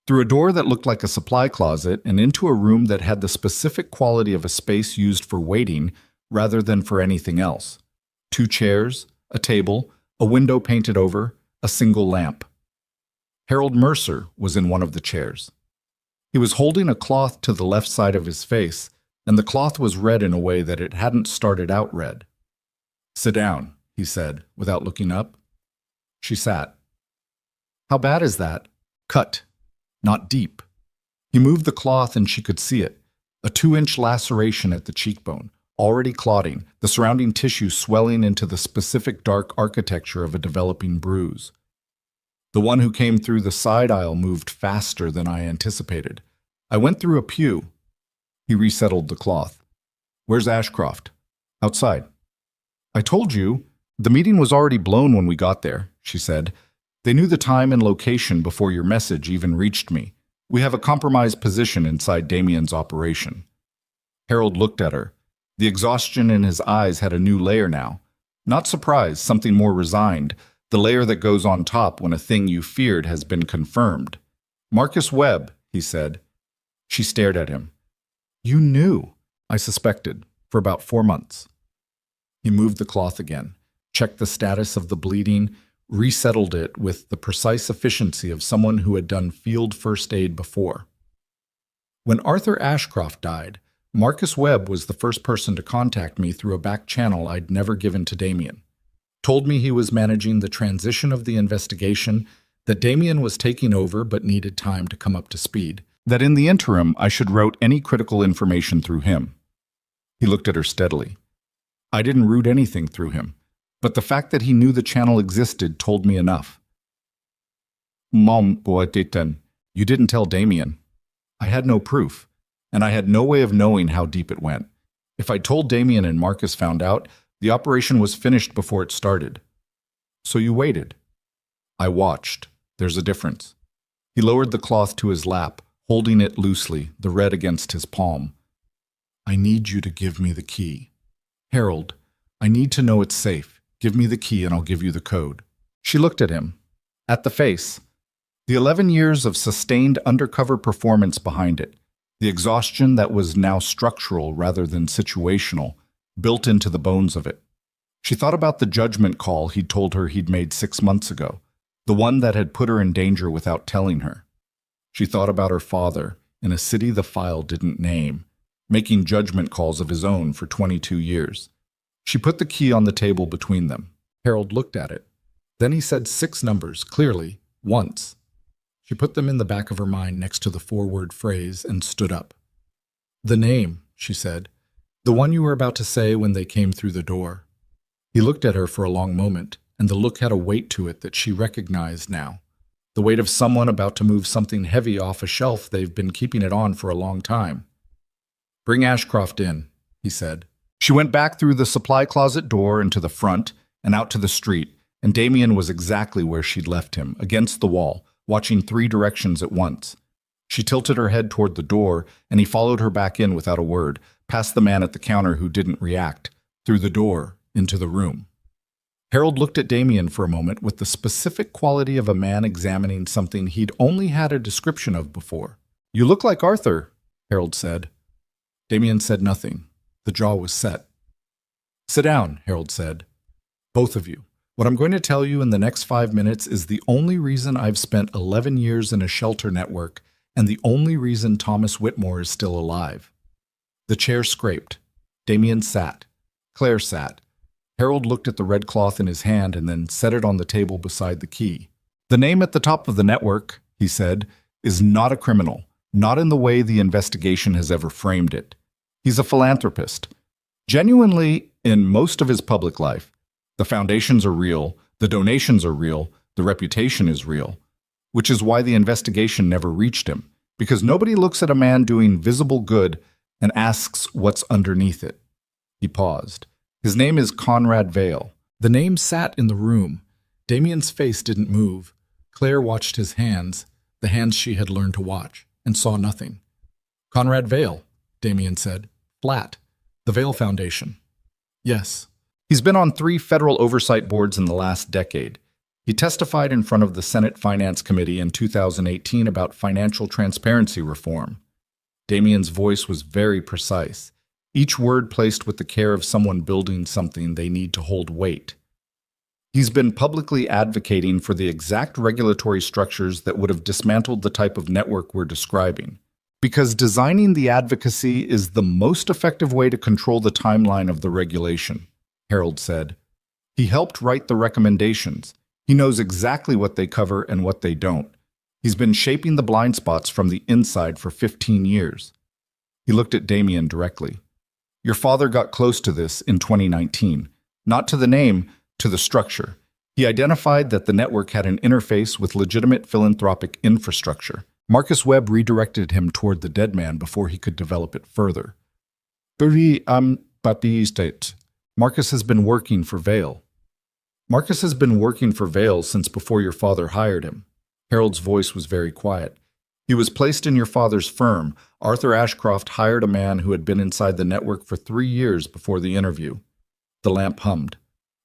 through a door that looked like a supply closet and into a room that had the specific quality of a space used for waiting rather than for anything else. 2 chairs, a table, a window painted over, a single lamp. Harold Mercer was in one of the chairs. He was holding a cloth to the left side of his face, and the cloth was red in a way that it hadn't started out red. "Sit down," he said, without looking up. She sat. "How bad is that?" "Cut. Not deep." He moved the cloth and she could see it. A 2-inch laceration at the cheekbone, already clotting, the surrounding tissue swelling into the specific dark architecture of a developing bruise. The one who came through the side aisle moved faster than I anticipated. I went through a pew. He resettled the cloth. "Where's Ashcroft?" "Outside." "I told you. The meeting was already blown when we got there," she said. "They knew the time and location before your message even reached me. We have a compromised position inside Damien's operation." Harold looked at her. The exhaustion in his eyes had a new layer now. Not surprised, something more resigned, the layer that goes on top when a thing you feared has been confirmed. "Marcus Webb," he said. She stared at him. "You knew." "I suspected, for about 4 months." He moved the cloth again, checked the status of the bleeding, resettled it with the precise efficiency of someone who had done field first aid before. "When Arthur Ashcroft died, Marcus Webb was the first person to contact me through a back channel I'd never given to Damien. Told me he was managing the transition of the investigation, that Damien was taking over but needed time to come up to speed, that in the interim I should route any critical information through him." He looked at her steadily. "I didn't route anything through him, but the fact that he knew the channel existed told me enough." "Mom, you didn't tell Damien." "I had no proof, and I had no way of knowing how deep it went. If I told Damien and Marcus found out, the operation was finished before it started." "So you waited?" "I watched. There's a difference." He lowered the cloth to his lap, holding it loosely, the red against his palm. "I need you to give me the key. Harold, I need to know it's safe. Give me the key and I'll give you the code." She looked at him, at the face. The 11 years of sustained undercover performance behind it, the exhaustion that was now structural rather than situational, built into the bones of it. She thought about the judgment call he'd told her he'd made 6 months ago, the one that had put her in danger without telling her. She thought about her father, in a city the file didn't name, making judgment calls of his own for 22 years. She put the key on the table between them. Harold looked at it. Then he said 6 numbers, clearly, once. She put them in the back of her mind next to the 4-word phrase and stood up. "The name," she said. "The one you were about to say when they came through the door." He looked at her for a long moment, and the look had a weight to it that she recognized now. The weight of someone about to move something heavy off a shelf they've been keeping it on for a long time. "Bring Ashcroft in," he said. She went back through the supply closet door into the front and out to the street, and Damien was exactly where she'd left him, against the wall, watching 3 directions at once. She tilted her head toward the door, and he followed her back in without a word, past the man at the counter who didn't react, through the door, into the room. Harold looked at Damien for a moment with the specific quality of a man examining something he'd only had a description of before. "You look like Arthur," Harold said. Damien said nothing. The jaw was set. "Sit down," Harold said. "Both of you. What I'm going to tell you in the next 5 minutes is the only reason I've spent 11 years in a shelter network and the only reason Thomas Whitmore is still alive." The chair scraped. Damien sat. Claire sat. Harold looked at the red cloth in his hand and then set it on the table beside the key. "The name at the top of the network," he said, "is not a criminal, not in the way the investigation has ever framed it. He's a philanthropist. Genuinely, in most of his public life, the foundations are real, the donations are real, the reputation is real, which is why the investigation never reached him, because nobody looks at a man doing visible good and asks what's underneath it." He paused. "His name is Conrad Vale." The name sat in the room. Damien's face didn't move. Claire watched his hands, the hands she had learned to watch, and saw nothing. "Conrad Vale," Damien said. Flat. The Vail Foundation. Yes. He's been on 3 federal oversight boards in the last decade. He testified in front of the Senate Finance Committee in 2018 about financial transparency reform. Damien's voice was very precise, each word placed with the care of someone building something they need to hold weight. He's been publicly advocating for the exact regulatory structures that would have dismantled the type of network we're describing. Because designing the advocacy is the most effective way to control the timeline of the regulation, Harold said. He helped write the recommendations. He knows exactly what they cover and what they don't. He's been shaping the blind spots from the inside for 15 years. He looked at Damien directly. Your father got close to this in 2019. Not to the name, to the structure. He identified that the network had an interface with legitimate philanthropic infrastructure. Marcus Webb redirected him toward the dead man before he could develop it further. Marcus has been working for Vail. Marcus has been working for Vail since before your father hired him. Harold's voice was very quiet. He was placed in your father's firm. Arthur Ashcroft hired a man who had been inside the network for 3 years before the interview. The lamp hummed.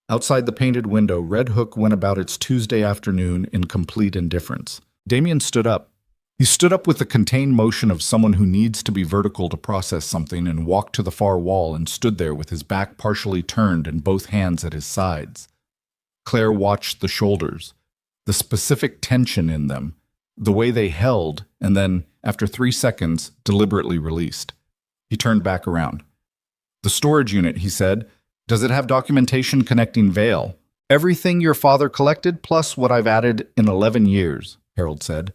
Outside the painted window, Red Hook went about its Tuesday afternoon in complete indifference. Damien stood up. He stood up with the contained motion of someone who needs to be vertical to process something and walked to the far wall and stood there with his back partially turned and both hands at his sides. Claire watched the shoulders, the specific tension in them, the way they held, and then, after 3 seconds, deliberately released. He turned back around. The storage unit, he said. Does it have documentation connecting Vail? Everything your father collected, plus what I've added in 11 years, Harold said.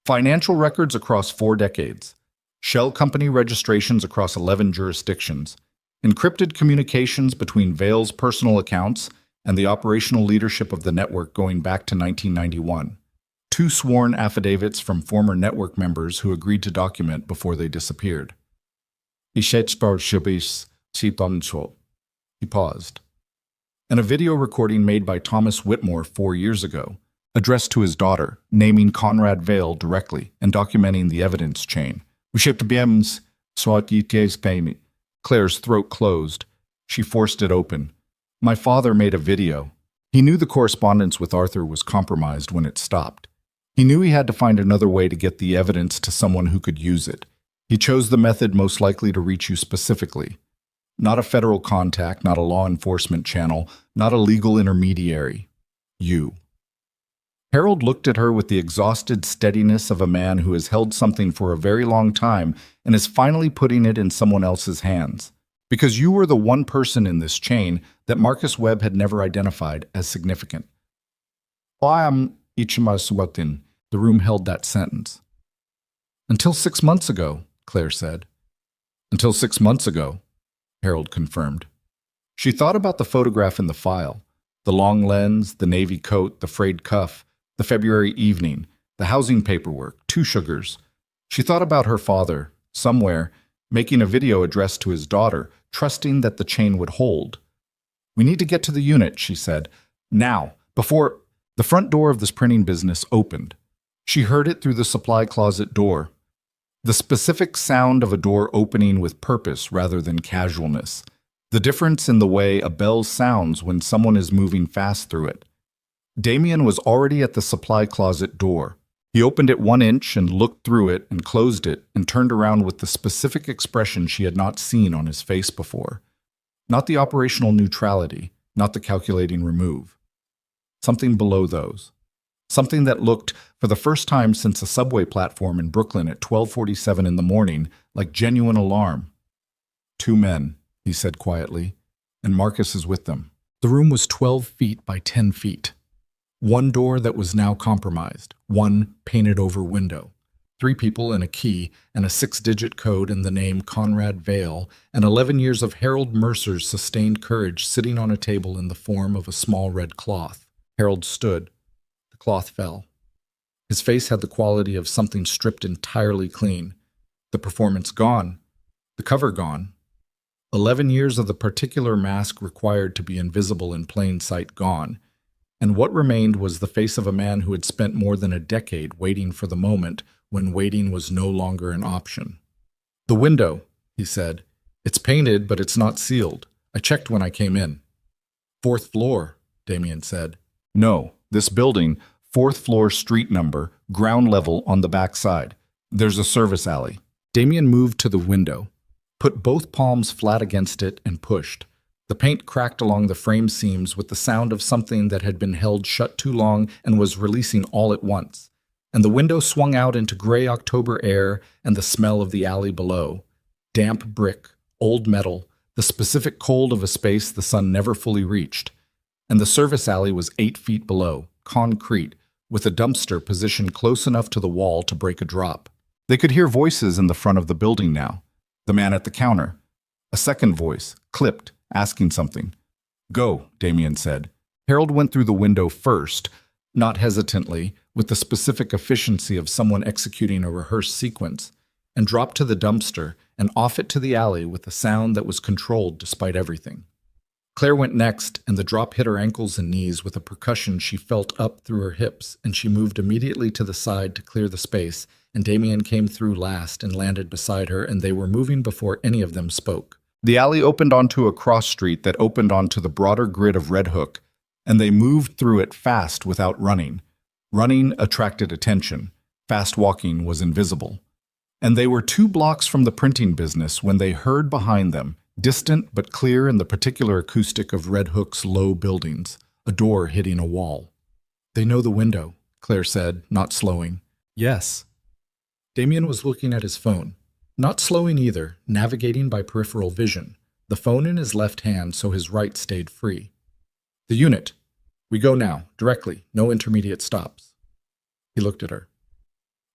Financial records across 4 decades. Shell company registrations across 11 jurisdictions. Encrypted communications between Vail's personal accounts and the operational leadership of the network going back to 1991. 2 sworn affidavits from former network members who agreed to document before they disappeared. He paused. And a video recording made by Thomas Whitmore 4 years ago, addressed to his daughter, naming Conrad Vail directly and documenting the evidence chain. Claire's throat closed. She forced it open. My father made a video. He knew the correspondence with Arthur was compromised when it stopped. He knew he had to find another way to get the evidence to someone who could use it. He chose the method most likely to reach you specifically. Not a federal contact, not a law enforcement channel, not a legal intermediary. You. Harold looked at her with the exhausted steadiness of a man who has held something for a very long time and is finally putting it in someone else's hands. Because you were the one person in this chain that Marcus Webb had never identified as significant. The room held that sentence. Until 6 months ago, Claire said. Until 6 months ago, Harold confirmed. She thought about the photograph in the file, the long lens, the navy coat, the frayed cuff, the February evening, the housing paperwork, 2 sugars. She thought about her father, somewhere, making a video addressed to his daughter, trusting that the chain would hold. We need to get to the unit, she said. Now, before the front door of this printing business opened. She heard it through the supply closet door. The specific sound of a door opening with purpose rather than casualness. The difference in the way a bell sounds when someone is moving fast through it. Damien was already at the supply closet door. He opened it 1 inch and looked through it and closed it and turned around with the specific expression she had not seen on his face before. Not the operational neutrality, not the calculating remove. Something below those. Something that looked, for the first time since a subway platform in Brooklyn at 12:47 in the morning, like genuine alarm. 2 men, he said quietly, and Marcus is with them. The room was 12 feet by 10 feet. 1 door that was now compromised, 1 painted-over window. 3 people and a key and a 6-digit code and the name Conrad Vail, and 11 years of Harold Mercer's sustained courage sitting on a table in the form of a small red cloth. Harold stood. The cloth fell. His face had the quality of something stripped entirely clean. The performance gone. The cover gone. 11 years of the particular mask required to be invisible in plain sight gone. And what remained was the face of a man who had spent more than a decade waiting for the moment when waiting was no longer an option. The window, he said. It's painted, but it's not sealed. I checked when I came in. Fourth floor, Damien said. No, this building, fourth floor, street number, ground level on the back side. There's a service alley. Damien moved to the window, put both palms flat against it, and pushed. The paint cracked along the frame seams with the sound of something that had been held shut too long and was releasing all at once. And the window swung out into gray October air and the smell of the alley below. Damp brick, old metal, the specific cold of a space the sun never fully reached. And the service alley was 8 feet below, concrete, with a dumpster positioned close enough to the wall to break a drop. They could hear voices in the front of the building now. The man at the counter. A second voice, clipped, asking something. Go, Damien said. Harold went through the window first, not hesitantly, with the specific efficiency of someone executing a rehearsed sequence, and dropped to the dumpster and off it to the alley with a sound that was controlled despite everything. Claire went next, and the drop hit her ankles and knees with a percussion she felt up through her hips, and she moved immediately to the side to clear the space, and Damien came through last and landed beside her, and they were moving before any of them spoke. The alley opened onto a cross street that opened onto the broader grid of Red Hook, and they moved through it fast without running. Running attracted attention. Fast walking was invisible. And they were 2 blocks from the printing business when they heard behind them, distant but clear in the particular acoustic of Red Hook's low buildings, a door hitting a wall. They know the window, Claire said, not slowing. Yes. Damien was looking at his phone. Not slowing either, navigating by peripheral vision, the phone in his left hand so his right stayed free. The unit. We go now, directly, no intermediate stops. He looked at her.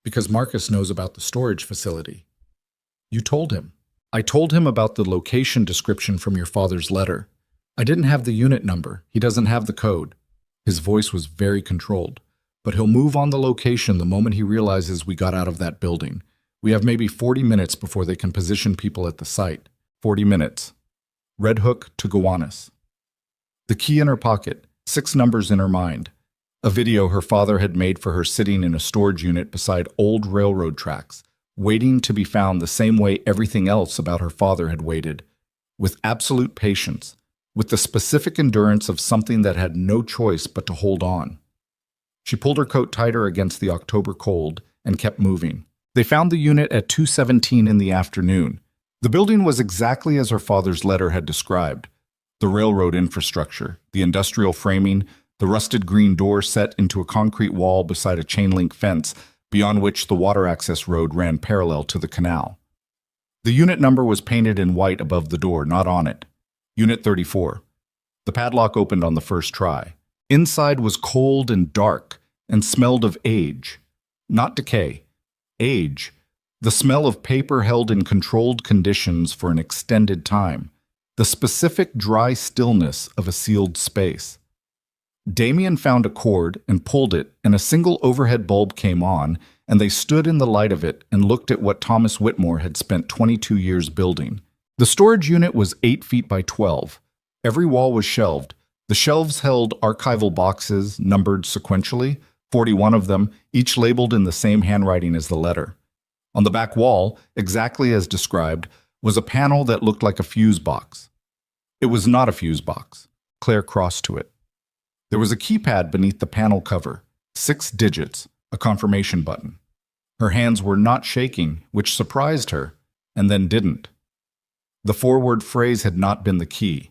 Because Marcus knows about the storage facility. You told him. I told him about the location description from your father's letter. I didn't have the unit number. He doesn't have the code. His voice was very controlled. But he'll move on the location the moment he realizes we got out of that building. We have maybe 40 minutes before they can position people at the site. 40 minutes. Red Hook to Gowanus. The key in her pocket, 6 numbers in her mind. A video her father had made for her sitting in a storage unit beside old railroad tracks, waiting to be found the same way everything else about her father had waited, with absolute patience, with the specific endurance of something that had no choice but to hold on. She pulled her coat tighter against the October cold and kept moving. They found the unit at 2:17 in the afternoon. The building was exactly as her father's letter had described. The railroad infrastructure, the industrial framing, the rusted green door set into a concrete wall beside a chain-link fence, beyond which the water access road ran parallel to the canal. The unit number was painted in white above the door, not on it. Unit 34. The padlock opened on the first try. Inside was cold and dark and smelled of age. Not decay. Age. The smell of paper held in controlled conditions for an extended time. The specific dry stillness of a sealed space. Damien found a cord and pulled it, and a single overhead bulb came on, and they stood in the light of it and looked at what Thomas Whitmore had spent 22 years building. The storage unit was 8 feet by 12. Every wall was shelved. The shelves held archival boxes, numbered sequentially, 41 of them, each labeled in the same handwriting as the letter. On the back wall, exactly as described, was a panel that looked like a fuse box. It was not a fuse box. Claire crossed to it. There was a keypad beneath the panel cover, 6 digits, a confirmation button. Her hands were not shaking, which surprised her, and then didn't. The forward phrase had not been the key.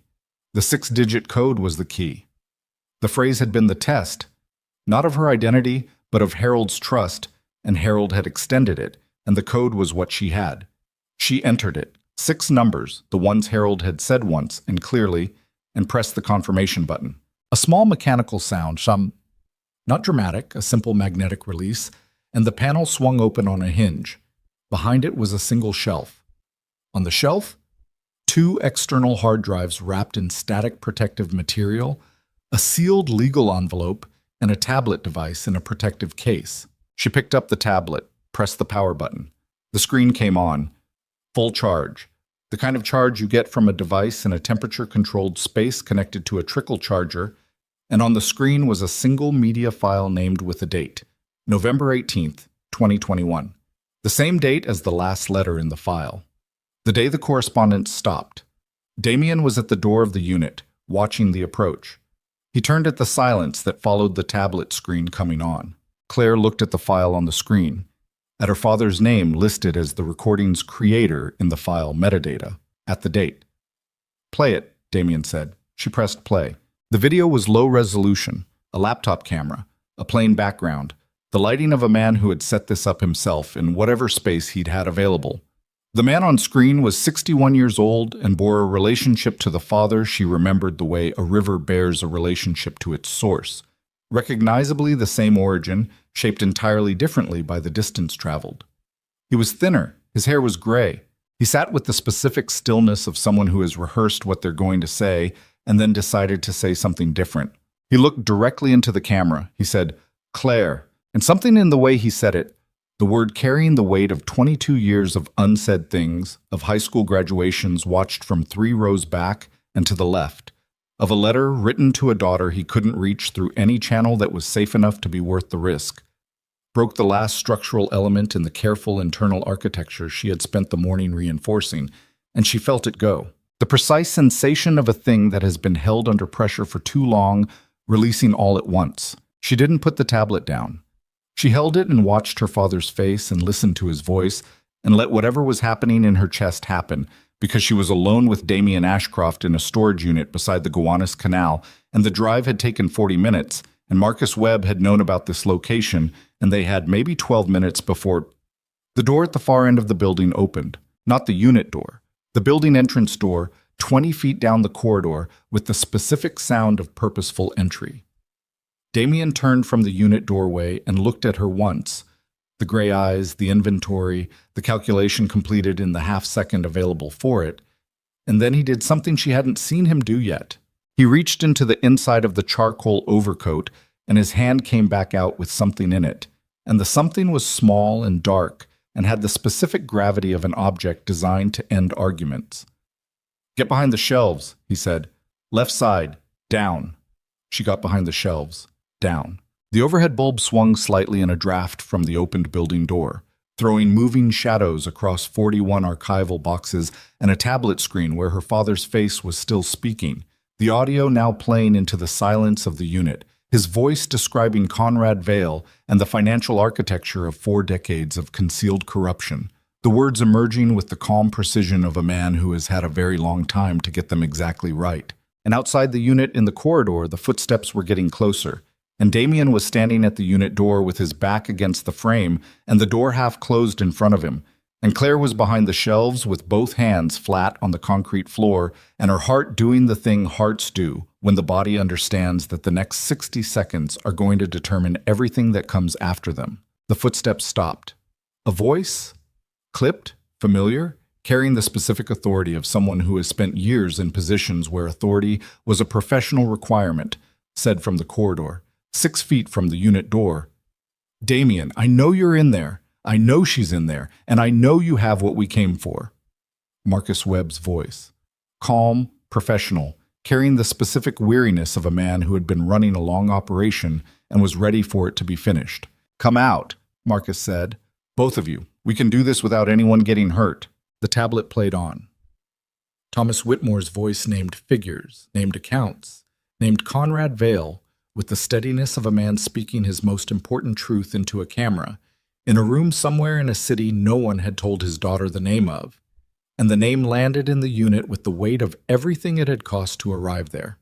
The 6-digit code was the key. The phrase had been the test, not of her identity, but of Harold's trust, and Harold had extended it, and the code was what she had. She entered it, 6 numbers, the ones Harold had said once and clearly, and pressed the confirmation button. A small mechanical sound, not dramatic, a simple magnetic release, and the panel swung open on a hinge. Behind it was a single shelf. On the shelf, 2 external hard drives wrapped in static protective material, a sealed legal envelope, and a tablet device in a protective case. She picked up the tablet, pressed the power button. The screen came on. Full charge. The kind of charge you get from a device in a temperature-controlled space connected to a trickle charger, and on the screen was a single media file named with a date, November 18th, 2021, the same date as the last letter in the file. The day the correspondence stopped, Damien was at the door of the unit, watching the approach. He turned at the silence that followed the tablet screen coming on. Claire looked at the file on the screen, at her father's name listed as the recording's creator in the file metadata, at the date. "Play it," Damien said. She pressed play. The video was low resolution, a laptop camera, a plain background, the lighting of a man who had set this up himself in whatever space he'd had available. The man on screen was 61 years old and bore a relationship to the father she remembered the way a river bears a relationship to its source. Recognizably the same origin, shaped entirely differently by the distance traveled. He was thinner, his hair was gray. He sat with the specific stillness of someone who has rehearsed what they're going to say and then decided to say something different. He looked directly into the camera. He said, "Claire," and something in the way he said it, the word carrying the weight of 22 years of unsaid things, of high school graduations watched from 3 rows back and to the left, of a letter written to a daughter he couldn't reach through any channel that was safe enough to be worth the risk, broke the last structural element in the careful internal architecture she had spent the morning reinforcing, and she felt it go. The precise sensation of a thing that has been held under pressure for too long, releasing all at once. She didn't put the tablet down. She held it and watched her father's face and listened to his voice and let whatever was happening in her chest happen, because she was alone with Damien Ashcroft in a storage unit beside the Gowanus Canal, and the drive had taken 40 minutes, and Marcus Webb had known about this location, and they had maybe 12 minutes before. The door at the far end of the building opened, not the unit door, the building entrance door, 20 feet down the corridor, with the specific sound of purposeful entry. Damien turned from the unit doorway and looked at her once, the gray eyes, the inventory, the calculation completed in the half-second available for it, and then he did something she hadn't seen him do yet. He reached into the inside of the charcoal overcoat, and his hand came back out with something in it, and the something was small and dark and had the specific gravity of an object designed to end arguments. "Get behind the shelves," he said. "Left side, down." She got behind the shelves. Down. The overhead bulb swung slightly in a draft from the opened building door, throwing moving shadows across 41 archival boxes and a tablet screen where her father's face was still speaking, the audio now playing into the silence of the unit, his voice describing Conrad Vale and the financial architecture of 4 decades of concealed corruption, the words emerging with the calm precision of a man who has had a very long time to get them exactly right. And outside the unit in the corridor, the footsteps were getting closer, and Damien was standing at the unit door with his back against the frame and the door half closed in front of him, and Claire was behind the shelves with both hands flat on the concrete floor and her heart doing the thing hearts do when the body understands that the next 60 seconds are going to determine everything that comes after them. The footsteps stopped. A voice? Clipped? Familiar? Carrying the specific authority of someone who has spent years in positions where authority was a professional requirement, said from the corridor. 6 feet from the unit door. "Damien, I know you're in there. I know she's in there, and I know you have what we came for." Marcus Webb's voice. Calm, professional, carrying the specific weariness of a man who had been running a long operation and was ready for it to be finished. "Come out," Marcus said. "Both of you. We can do this without anyone getting hurt." The tablet played on. Thomas Whitmore's voice named figures, named accounts, named Conrad Vale, with the steadiness of a man speaking his most important truth into a camera, in a room somewhere in a city no one had told his daughter the name of, and the name landed in the unit with the weight of everything it had cost to arrive there.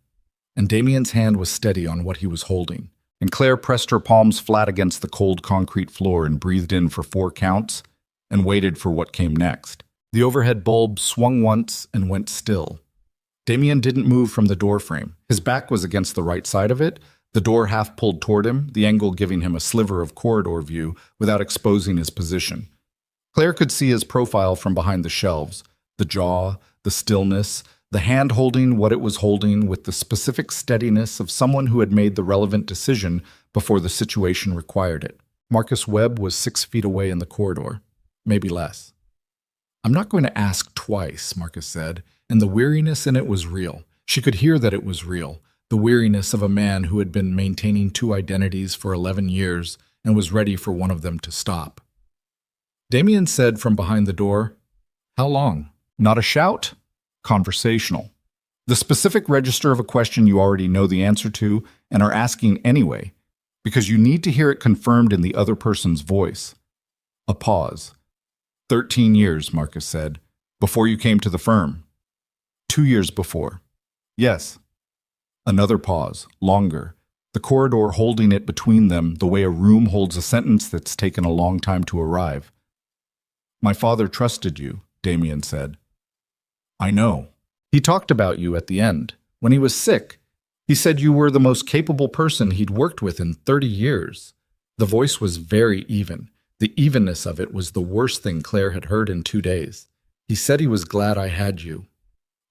And Damien's hand was steady on what he was holding, and Claire pressed her palms flat against the cold concrete floor and breathed in for 4 counts, and waited for what came next. The overhead bulb swung once and went still. Damien didn't move from the doorframe. His back was against the right side of it, the door half pulled toward him, the angle giving him a sliver of corridor view without exposing his position. Claire could see his profile from behind the shelves, the jaw, the stillness, the hand holding what it was holding with the specific steadiness of someone who had made the relevant decision before the situation required it. Marcus Webb was 6 feet away in the corridor, maybe less. "I'm not going to ask twice," Marcus said, and the weariness in it was real. She could hear that it was real. The weariness of a man who had been maintaining 2 identities for 11 years and was ready for one of them to stop. Damien said from behind the door, "How long?" Not a shout, conversational. The specific register of a question you already know the answer to and are asking anyway, because you need to hear it confirmed in the other person's voice. A pause. 13 years, Marcus said, before you came to the firm. 2 years before. Yes. Another pause, longer, the corridor holding it between them the way a room holds a sentence that's taken a long time to arrive. My father trusted you, Damien said. I know. He talked about you at the end. When he was sick, he said you were the most capable person he'd worked with in 30 years. The voice was very even. The evenness of it was the worst thing Claire had heard in 2 days. He said he was glad I had you.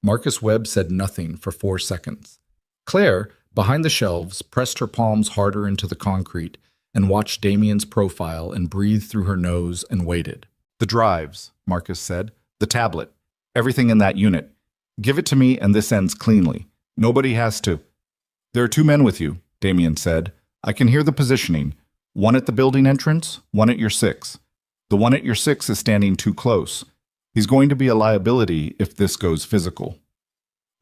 Marcus Webb said nothing for 4 seconds. Claire, behind the shelves, pressed her palms harder into the concrete and watched Damien's profile and breathed through her nose and waited. The drives, Marcus said. The tablet. Everything in that unit. Give it to me and this ends cleanly. Nobody has to. There are 2 men with you, Damien said. I can hear the positioning. One at the building entrance, one at your 6. The one at your 6 is standing too close. He's going to be a liability if this goes physical.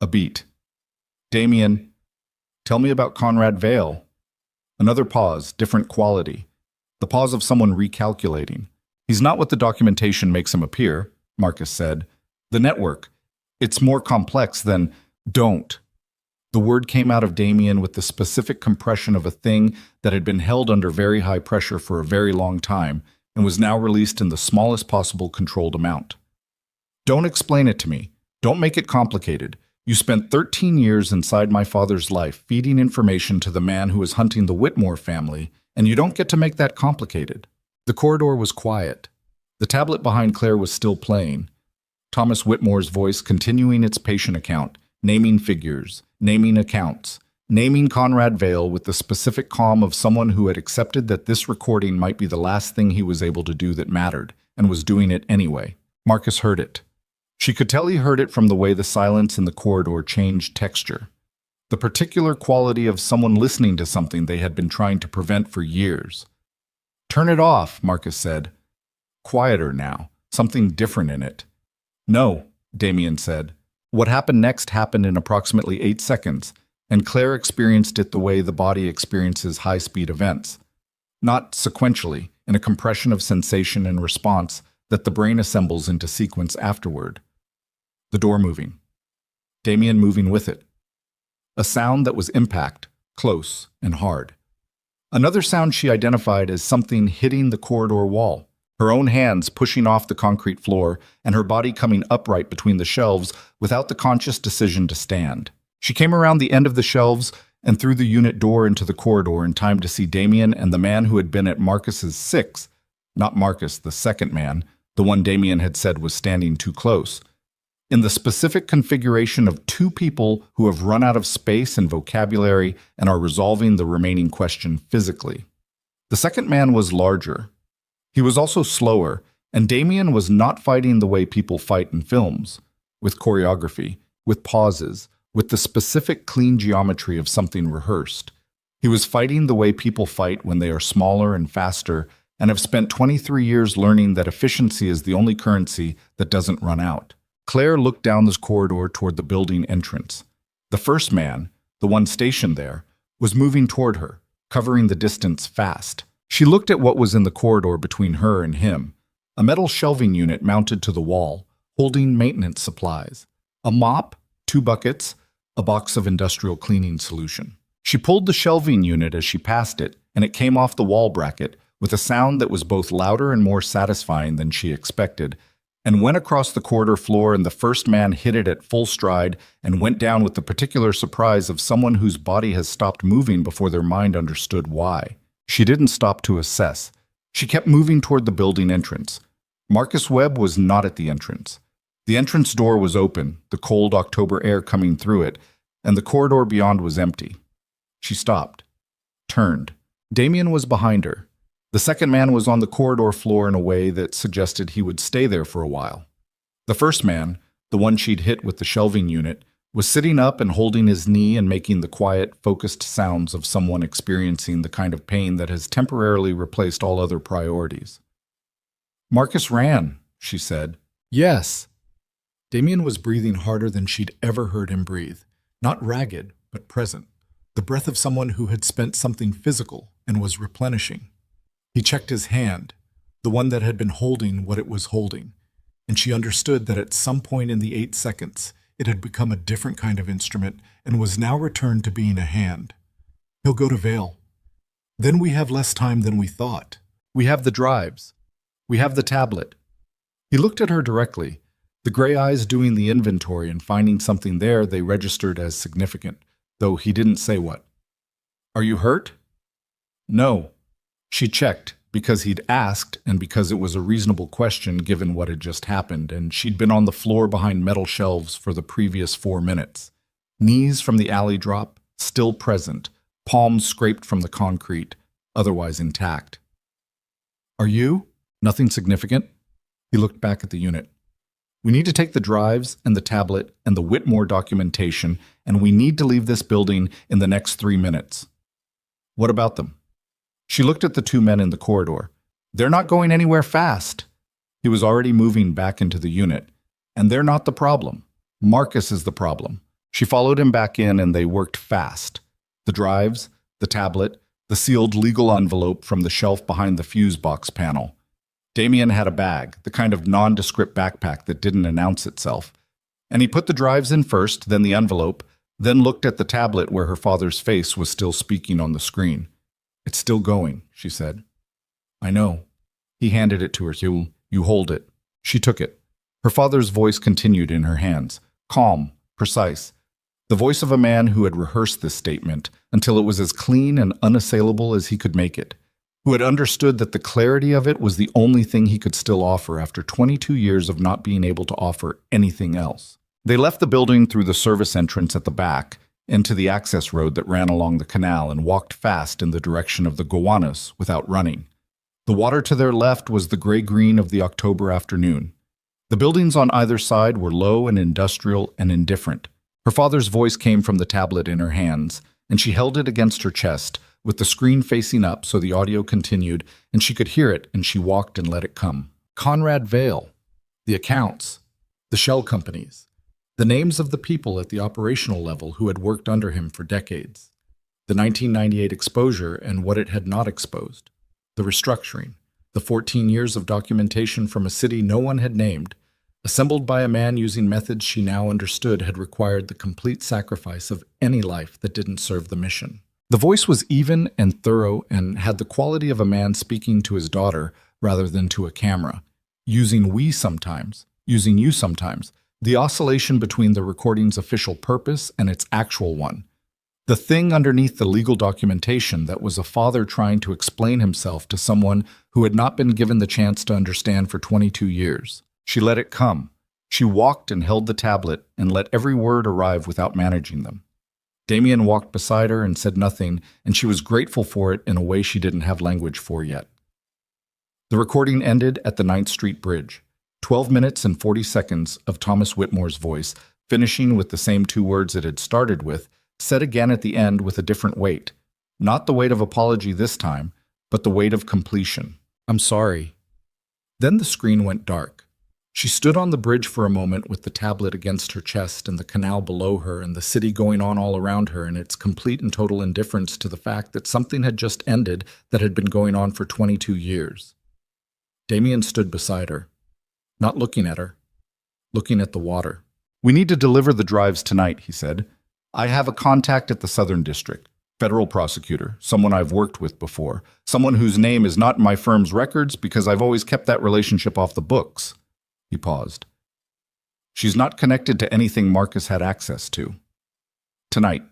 A beat. Damien, tell me about Conrad Vale. Another pause, different quality. The pause of someone recalculating. He's not what the documentation makes him appear, Marcus said. The network. It's more complex than don't. The word came out of Damien with the specific compression of a thing that had been held under very high pressure for a very long time and was now released in the smallest possible controlled amount. Don't explain it to me. Don't make it complicated. You spent 13 years inside my father's life feeding information to the man who was hunting the Whitmore family, and you don't get to make that complicated. The corridor was quiet. The tablet behind Claire was still playing. Thomas Whitmore's voice continuing its patient account, naming figures, naming accounts, naming Conrad Vale with the specific calm of someone who had accepted that this recording might be the last thing he was able to do that mattered, and was doing it anyway. Marcus heard it. She could tell he heard it from the way the silence in the corridor changed texture. The particular quality of someone listening to something they had been trying to prevent for years. Turn it off, Marcus said. Quieter now, something different in it. No, Damien said. What happened next happened in approximately 8 seconds, and Claire experienced it the way the body experiences high-speed events. Not sequentially, in a compression of sensation and response that the brain assembles into sequence afterward. The door moving. Damien moving with it. A sound that was impact, close and hard. Another sound she identified as something hitting the corridor wall. Her own hands pushing off the concrete floor, and her body coming upright between the shelves without the conscious decision to stand. She came around the end of the shelves and through the unit door into the corridor in time to see Damien and the man who had been at Marcus's 6, not Marcus, the second man, the one Damien had said was standing too close, in the specific configuration of 2 people who have run out of space and vocabulary and are resolving the remaining question physically. The second man was larger. He was also slower, and Damien was not fighting the way people fight in films, with choreography, with pauses, with the specific clean geometry of something rehearsed. He was fighting the way people fight when they are smaller and faster and have spent 23 years learning that efficiency is the only currency that doesn't run out. Claire looked down this corridor toward the building entrance. The first man, the one stationed there, was moving toward her, covering the distance fast. She looked at what was in the corridor between her and him, a metal shelving unit mounted to the wall, holding maintenance supplies, a mop, 2 buckets, a box of industrial cleaning solution. She pulled the shelving unit as she passed it, and it came off the wall bracket with a sound that was both louder and more satisfying than she expected, and went across the corridor floor, and the first man hit it at full stride and went down with the particular surprise of someone whose body has stopped moving before their mind understood why. She didn't stop to assess. She kept moving toward the building entrance. Marcus Webb was not at the entrance. The entrance door was open, the cold October air coming through it, and the corridor beyond was empty. She stopped, turned. Damien was behind her. The second man was on the corridor floor in a way that suggested he would stay there for a while. The first man, the one she'd hit with the shelving unit, was sitting up and holding his knee and making the quiet, focused sounds of someone experiencing the kind of pain that has temporarily replaced all other priorities. Marcus ran, she said. Yes. Damien was breathing harder than she'd ever heard him breathe. Not ragged, but present. The breath of someone who had spent something physical and was replenishing. He checked his hand, the one that had been holding what it was holding, and she understood that at some point in the 8 seconds, it had become a different kind of instrument and was now returned to being a hand. He'll go to Vale. Then we have less time than we thought. We have the drives. We have the tablet. He looked at her directly, the gray eyes doing the inventory and finding something there they registered as significant, though he didn't say what. Are you hurt? No. She checked, because he'd asked and because it was a reasonable question given what had just happened, and she'd been on the floor behind metal shelves for the previous 4 minutes. Knees from the alley drop, still present, palms scraped from the concrete, otherwise intact. Are you? Nothing significant? He looked back at the unit. We need to take the drives and the tablet and the Whitmore documentation, and we need to leave this building in the next 3 minutes. What about them? She looked at the 2 men in the corridor. They're not going anywhere fast. He was already moving back into the unit. And they're not the problem. Marcus is the problem. She followed him back in and they worked fast. The drives, the tablet, the sealed legal envelope from the shelf behind the fuse box panel. Damien had a bag, the kind of nondescript backpack that didn't announce itself. And he put the drives in first, then the envelope, then looked at the tablet where her father's face was still speaking on the screen. It's still going, she said. I know. He handed it to her. You hold it. She took it. Her father's voice continued in her hands, calm, precise. The voice of a man who had rehearsed this statement until it was as clean and unassailable as he could make it, who had understood that the clarity of it was the only thing he could still offer after 22 years of not being able to offer anything else. They left the building through the service entrance at the back, into the access road that ran along the canal and walked fast in the direction of the Gowanus without running. The water to their left was the gray-green of the October afternoon. The buildings on either side were low and industrial and indifferent. Her father's voice came from the tablet in her hands, and she held it against her chest, with the screen facing up so the audio continued, and she could hear it, and she walked and let it come. Conrad Vale, the accounts, the shell companies, the names of the people at the operational level who had worked under him for decades, the 1998 exposure and what it had not exposed, the restructuring, the 14 years of documentation from a city no one had named, assembled by a man using methods she now understood had required the complete sacrifice of any life that didn't serve the mission. The voice was even and thorough and had the quality of a man speaking to his daughter rather than to a camera, using we sometimes, using you sometimes, the oscillation between the recording's official purpose and its actual one. The thing underneath the legal documentation that was a father trying to explain himself to someone who had not been given the chance to understand for 22 years. She let it come. She walked and held the tablet and let every word arrive without managing them. Damien walked beside her and said nothing, and she was grateful for it in a way she didn't have language for yet. The recording ended at the 9th Street Bridge. 12 minutes and 40 seconds of Thomas Whitmore's voice, finishing with the same 2 words it had started with, said again at the end with a different weight. Not the weight of apology this time, but the weight of completion. I'm sorry. Then the screen went dark. She stood on the bridge for a moment with the tablet against her chest and the canal below her and the city going on all around her in its complete and total indifference to the fact that something had just ended that had been going on for 22 years. Damien stood beside her. Not looking at her, looking at the water. We need to deliver the drives tonight, he said. I have a contact at the Southern District, federal prosecutor, someone I've worked with before, someone whose name is not in my firm's records because I've always kept that relationship off the books. He paused. She's not connected to anything Marcus had access to. Tonight,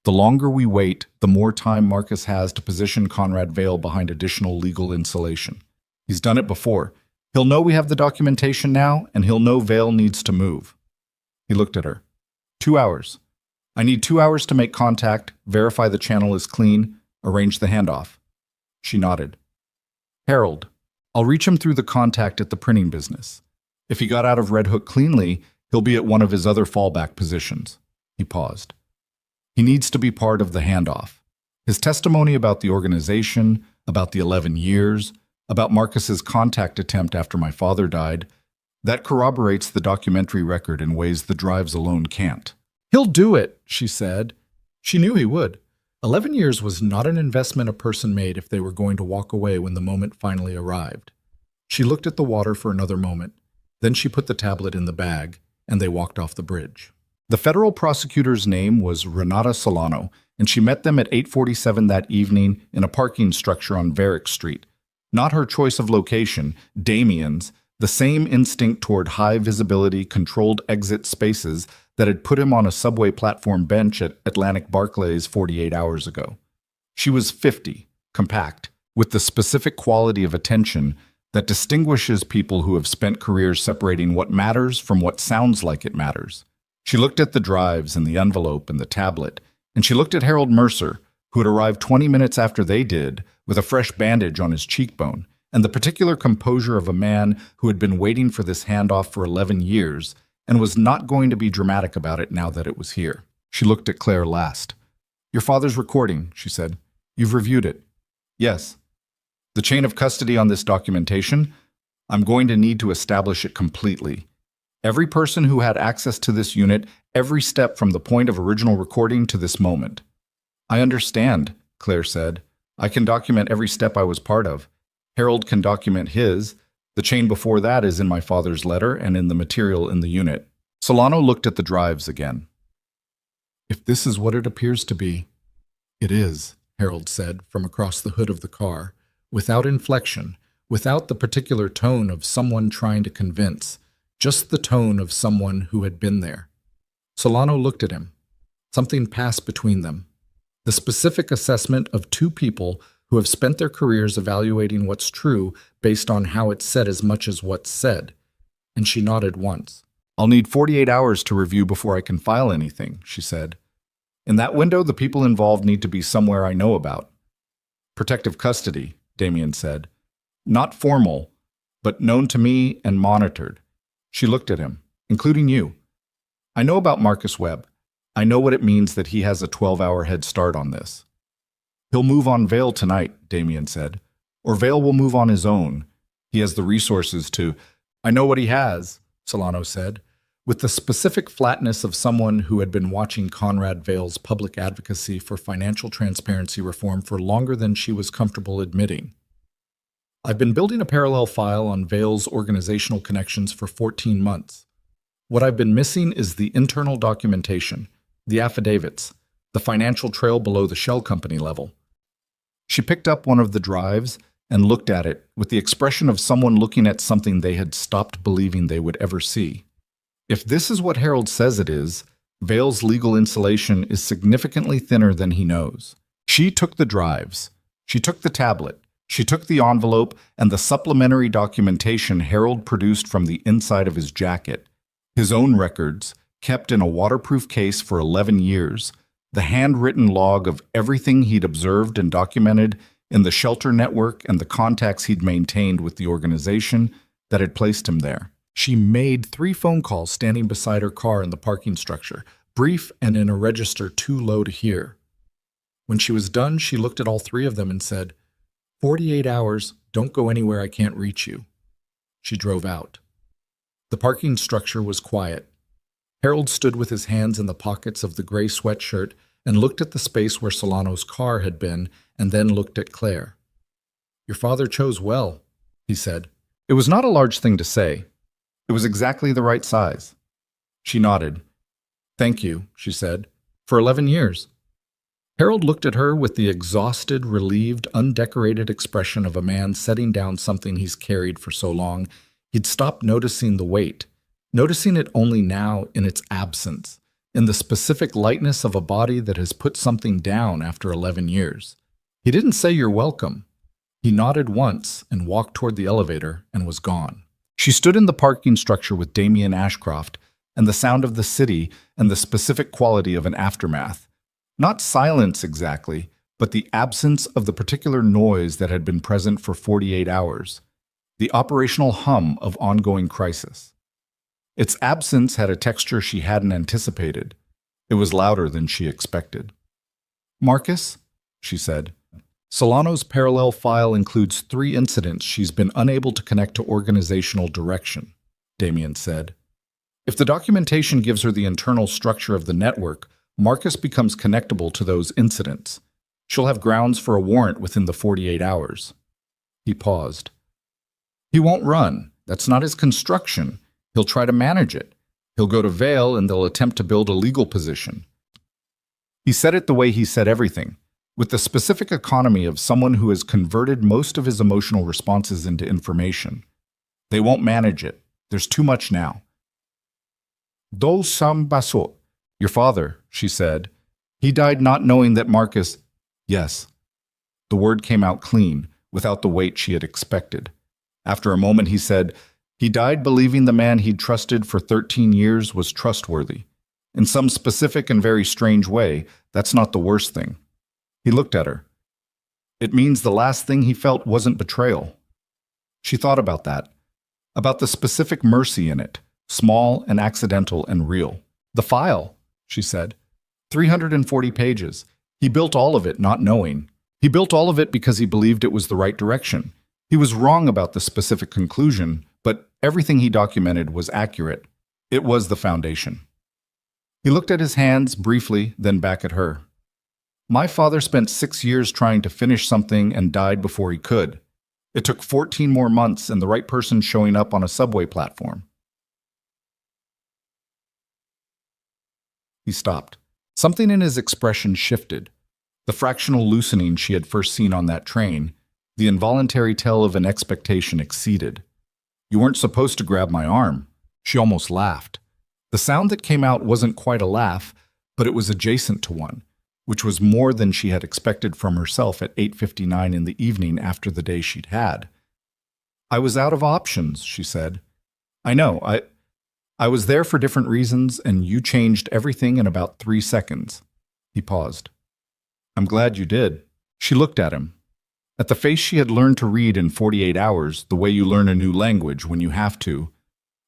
the longer we wait, the more time Marcus has to position Conrad Vale behind additional legal insulation. He's done it before. He'll know we have the documentation now, and he'll know Vale needs to move. He looked at her. 2 hours. I need 2 hours to make contact, verify the channel is clean, arrange the handoff. She nodded. Harold. I'll reach him through the contact at the printing business. If he got out of Red Hook cleanly, he'll be at one of his other fallback positions. He paused. He needs to be part of the handoff. His testimony about the organization, about the 11 years, about Marcus's contact attempt after my father died, That corroborates the documentary record in ways the drives alone can't. He'll do it, she said. She knew he would. 11 years was not an investment a person made if they were going to walk away when the moment finally arrived. She looked at the water for another moment. Then she put the tablet in the bag, and they walked off the bridge. The federal prosecutor's name was Renata Solano, and she met them at 8:47 that evening in a parking structure on Varick Street. Not her choice of location, Damien's, the same instinct toward high-visibility, controlled exit spaces that had put him on a subway platform bench at Atlantic Barclays 48 hours ago. She was 50, compact, with the specific quality of attention that distinguishes people who have spent careers separating what matters from what sounds like it matters. She looked at the drives and the envelope and the tablet, and she looked at Harold Mercer, who had arrived 20 minutes after they did, with a fresh bandage on his cheekbone, and the particular composure of a man who had been waiting for this handoff for 11 years and was not going to be dramatic about it now that it was here. She looked at Claire last. "Your father's recording," she said. "You've reviewed it." "Yes." "The chain of custody on this documentation? I'm going to need to establish it completely. Every person who had access to this unit, every step from the point of original recording to this moment." "I understand," Claire said. "I can document every step I was part of. Harold can document his. The chain before that is in my father's letter and in the material in the unit." Solano looked at the drives again. "If this is what it appears to be, it is," Harold said from across the hood of the car, without inflection, without the particular tone of someone trying to convince, just the tone of someone who had been there. Solano looked at him. Something passed between them. The specific assessment of two people who have spent their careers evaluating what's true based on how it's said as much as what's said. And she nodded once. "I'll need 48 hours to review before I can file anything," she said. "In that window, the people involved need to be somewhere I know about." "Protective custody," Damien said. "Not formal, but known to me and monitored." She looked at him, "Including you. I know about Marcus Webb. I know what it means that he has a 12-hour head start on this." "He'll move on Vale tonight," Damien said. "Or Vale will move on his own. He has the resources to—" "I know what he has," Solano said, with the specific flatness of someone who had been watching Conrad Vale's public advocacy for financial transparency reform for longer than she was comfortable admitting. "I've been building a parallel file on Vale's organizational connections for 14 months. What I've been missing is the internal documentation, the affidavits, the financial trail below the shell company level." She picked up one of the drives and looked at it with the expression of someone looking at something they had stopped believing they would ever see. If this is what Harold says it is, Vale's legal insulation is significantly thinner than he knows. She took the drives. She took the tablet. She took the envelope and the supplementary documentation Harold produced from the inside of his jacket. His own records, kept in a waterproof case for 11 years, the handwritten log of everything he'd observed and documented in the shelter network and the contacts he'd maintained with the organization that had placed him there. She made 3 phone calls standing beside her car in the parking structure, brief and in a register too low to hear. When she was done, she looked at all 3 of them and said, 48 hours, don't go anywhere I can't reach you. She drove out. The parking structure was quiet. Harold stood with his hands in the pockets of the gray sweatshirt and looked at the space where Solano's car had been and then looked at Claire. "Your father chose well," he said. It was not a large thing to say. It was exactly the right size. She nodded. "Thank you," she said, "for 11 years. Harold looked at her with the exhausted, relieved, undecorated expression of a man setting down something he's carried for so long he'd stopped noticing the weight, noticing it only now in its absence, in the specific lightness of a body that has put something down after 11 years. He didn't say you're welcome. He nodded once and walked toward the elevator and was gone. She stood in the parking structure with Damien Ashcroft and the sound of the city and the specific quality of an aftermath. Not silence exactly, but the absence of the particular noise that had been present for 48 hours. The operational hum of ongoing crisis. Its absence had a texture she hadn't anticipated. It was louder than she expected. "Marcus," she said, "Solano's parallel file includes 3 incidents she's been unable to connect to organizational direction. Damien said. If the documentation gives her the internal structure of the network, Marcus becomes connectable to those incidents. She'll have grounds for a warrant within the 48 hours. He paused. He won't run. That's not his construction. He'll try to manage it. He'll go to Vale and they'll attempt to build a legal position. He said it the way he said everything, with the specific economy of someone who has converted most of his emotional responses into information. They won't manage it. There's too much now. Dol Sam Basot. Your father, she said. He died not knowing that Marcus... Yes. The word came out clean, without the weight she had expected. After a moment he said, he died believing the man he'd trusted for 13 years was trustworthy. In some specific and very strange way, that's not the worst thing. He looked at her. It means the last thing he felt wasn't betrayal. She thought about that, about the specific mercy in it, small and accidental and real. The file, she said. 340 pages. He built all of it not knowing. He built all of it because he believed it was the right direction. He was wrong about the specific conclusion, but everything he documented was accurate. It was the foundation. He looked at his hands briefly, then back at her. My father spent 6 years trying to finish something and died before he could. It took 14 more months and the right person showing up on a subway platform. He stopped. Something in his expression shifted. The fractional loosening she had first seen on that train, the involuntary tell of an expectation exceeded. You weren't supposed to grab my arm. She almost laughed. The sound that came out wasn't quite a laugh, but it was adjacent to one, which was more than she had expected from herself at 8:59 in the evening after the day she'd had. I was out of options, she said. I know, I was there for different reasons, and you changed everything in about 3 seconds. He paused. I'm glad you did. She looked at him. At the face she had learned to read in 48 hours, the way you learn a new language when you have to.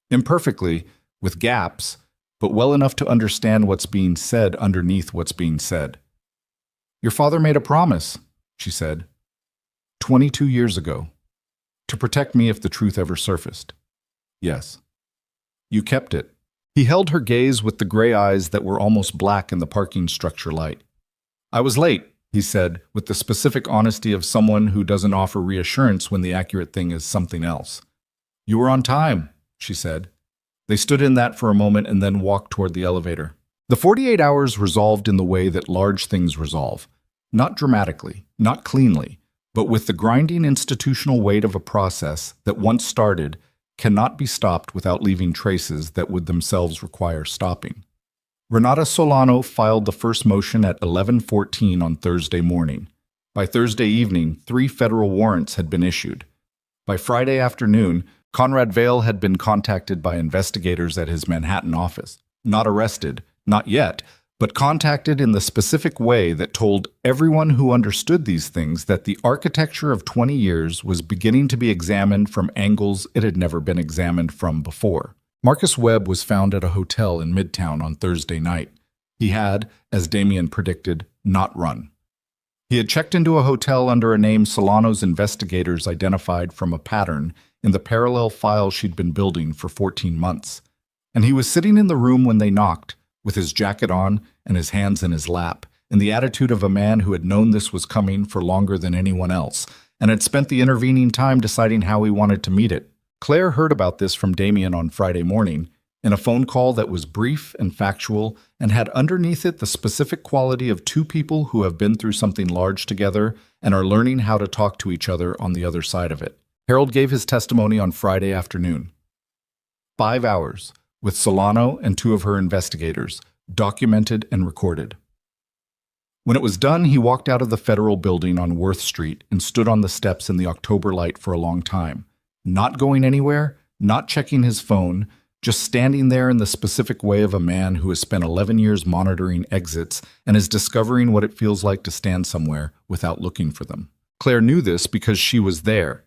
Imperfectly, with gaps, but well enough to understand what's being said underneath what's being said. Your father made a promise, she said, 22 years ago, to protect me if the truth ever surfaced. Yes. You kept it. He held her gaze with the gray eyes that were almost black in the parking structure light. I was late, he said, with the specific honesty of someone who doesn't offer reassurance when the accurate thing is something else. You were on time, she said. They stood in that for a moment and then walked toward the elevator. The 48 hours resolved in the way that large things resolve. Not dramatically, not cleanly, but with the grinding institutional weight of a process that once started cannot be stopped without leaving traces that would themselves require stopping. Renata Solano filed the first motion at 11:14 on Thursday morning. By Thursday evening, 3 federal warrants had been issued. By Friday afternoon, Conrad Vale had been contacted by investigators at his Manhattan office. Not arrested, not yet, but contacted in the specific way that told everyone who understood these things that the architecture of 20 years was beginning to be examined from angles it had never been examined from before. Marcus Webb was found at a hotel in Midtown on Thursday night. He had, as Damien predicted, not run. He had checked into a hotel under a name Solano's investigators identified from a pattern in the parallel file she'd been building for 14 months. And he was sitting in the room when they knocked, with his jacket on and his hands in his lap, in the attitude of a man who had known this was coming for longer than anyone else, and had spent the intervening time deciding how he wanted to meet it. Claire heard about this from Damien on Friday morning, in a phone call that was brief and factual, and had underneath it the specific quality of 2 people who have been through something large together and are learning how to talk to each other on the other side of it. Harold gave his testimony on Friday afternoon. 5 hours, with Solano and 2 of her investigators, documented and recorded. When it was done, he walked out of the federal building on Worth Street and stood on the steps in the October light for a long time, not going anywhere, not checking his phone, just standing there in the specific way of a man who has spent 11 years monitoring exits and is discovering what it feels like to stand somewhere without looking for them. Claire knew this because she was there.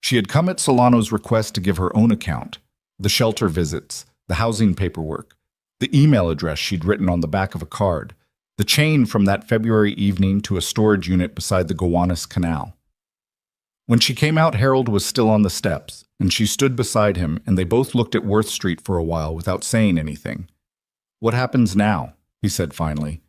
She had come at Solano's request to give her own account, the shelter visits, the housing paperwork, the email address she'd written on the back of a card, the chain from that February evening to a storage unit beside the Gowanus Canal. When she came out, Harold was still on the steps, and she stood beside him, and they both looked at Worth Street for a while without saying anything. "What happens now?" he said finally.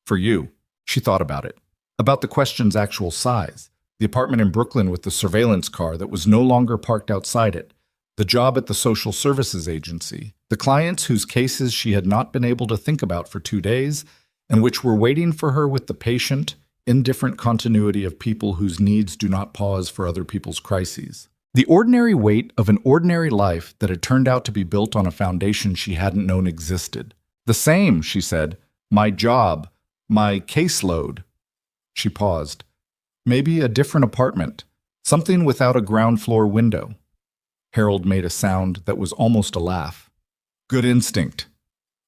"For you." She thought about it. About the question's actual size. The apartment in Brooklyn with the surveillance car that was no longer parked outside it. The job at the social services agency. The clients whose cases she had not been able to think about for 2 days, and which were waiting for her with the patient, indifferent continuity of people whose needs do not pause for other people's crises. The ordinary weight of an ordinary life that had turned out to be built on a foundation she hadn't known existed. "The same," she said. "My job. My caseload." She paused. "Maybe a different apartment. Something without a ground floor window." Harold made a sound that was almost a laugh. "Good instinct.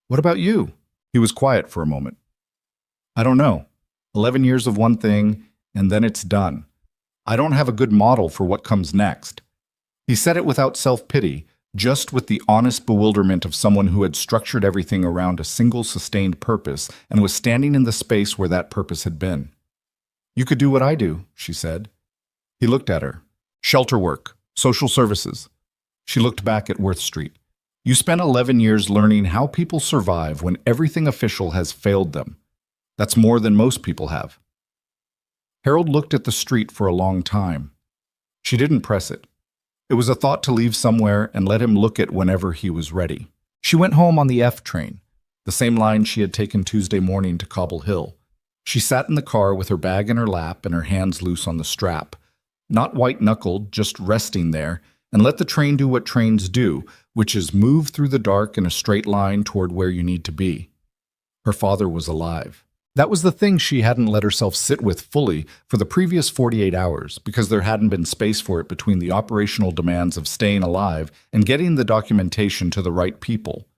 What about you?" He was quiet for a moment. "I don't know. 11 years of one thing, and then it's done. I don't have a good model for what comes next." He said it without self-pity, just with the honest bewilderment of someone who had structured everything around a single sustained purpose and was standing in the space where that purpose had been. "You could do what I do," she said. He looked at her. "Shelter work, social services." She looked back at Worth Street. "You spent 11 years learning how people survive when everything official has failed them. That's more than most people have." Harold looked at the street for a long time. She didn't press it. It was a thought to leave somewhere and let him look at whenever he was ready. She went home on the F train, the same line she had taken Tuesday morning to Cobble Hill. She sat in the car with her bag in her lap and her hands loose on the strap, not white-knuckled, just resting there, and let the train do what trains do, which is move through the dark in a straight line toward where you need to be. Her father was alive. That was the thing she hadn't let herself sit with fully for the previous 48 hours because there hadn't been space for it between the operational demands of staying alive and getting the documentation to the right people.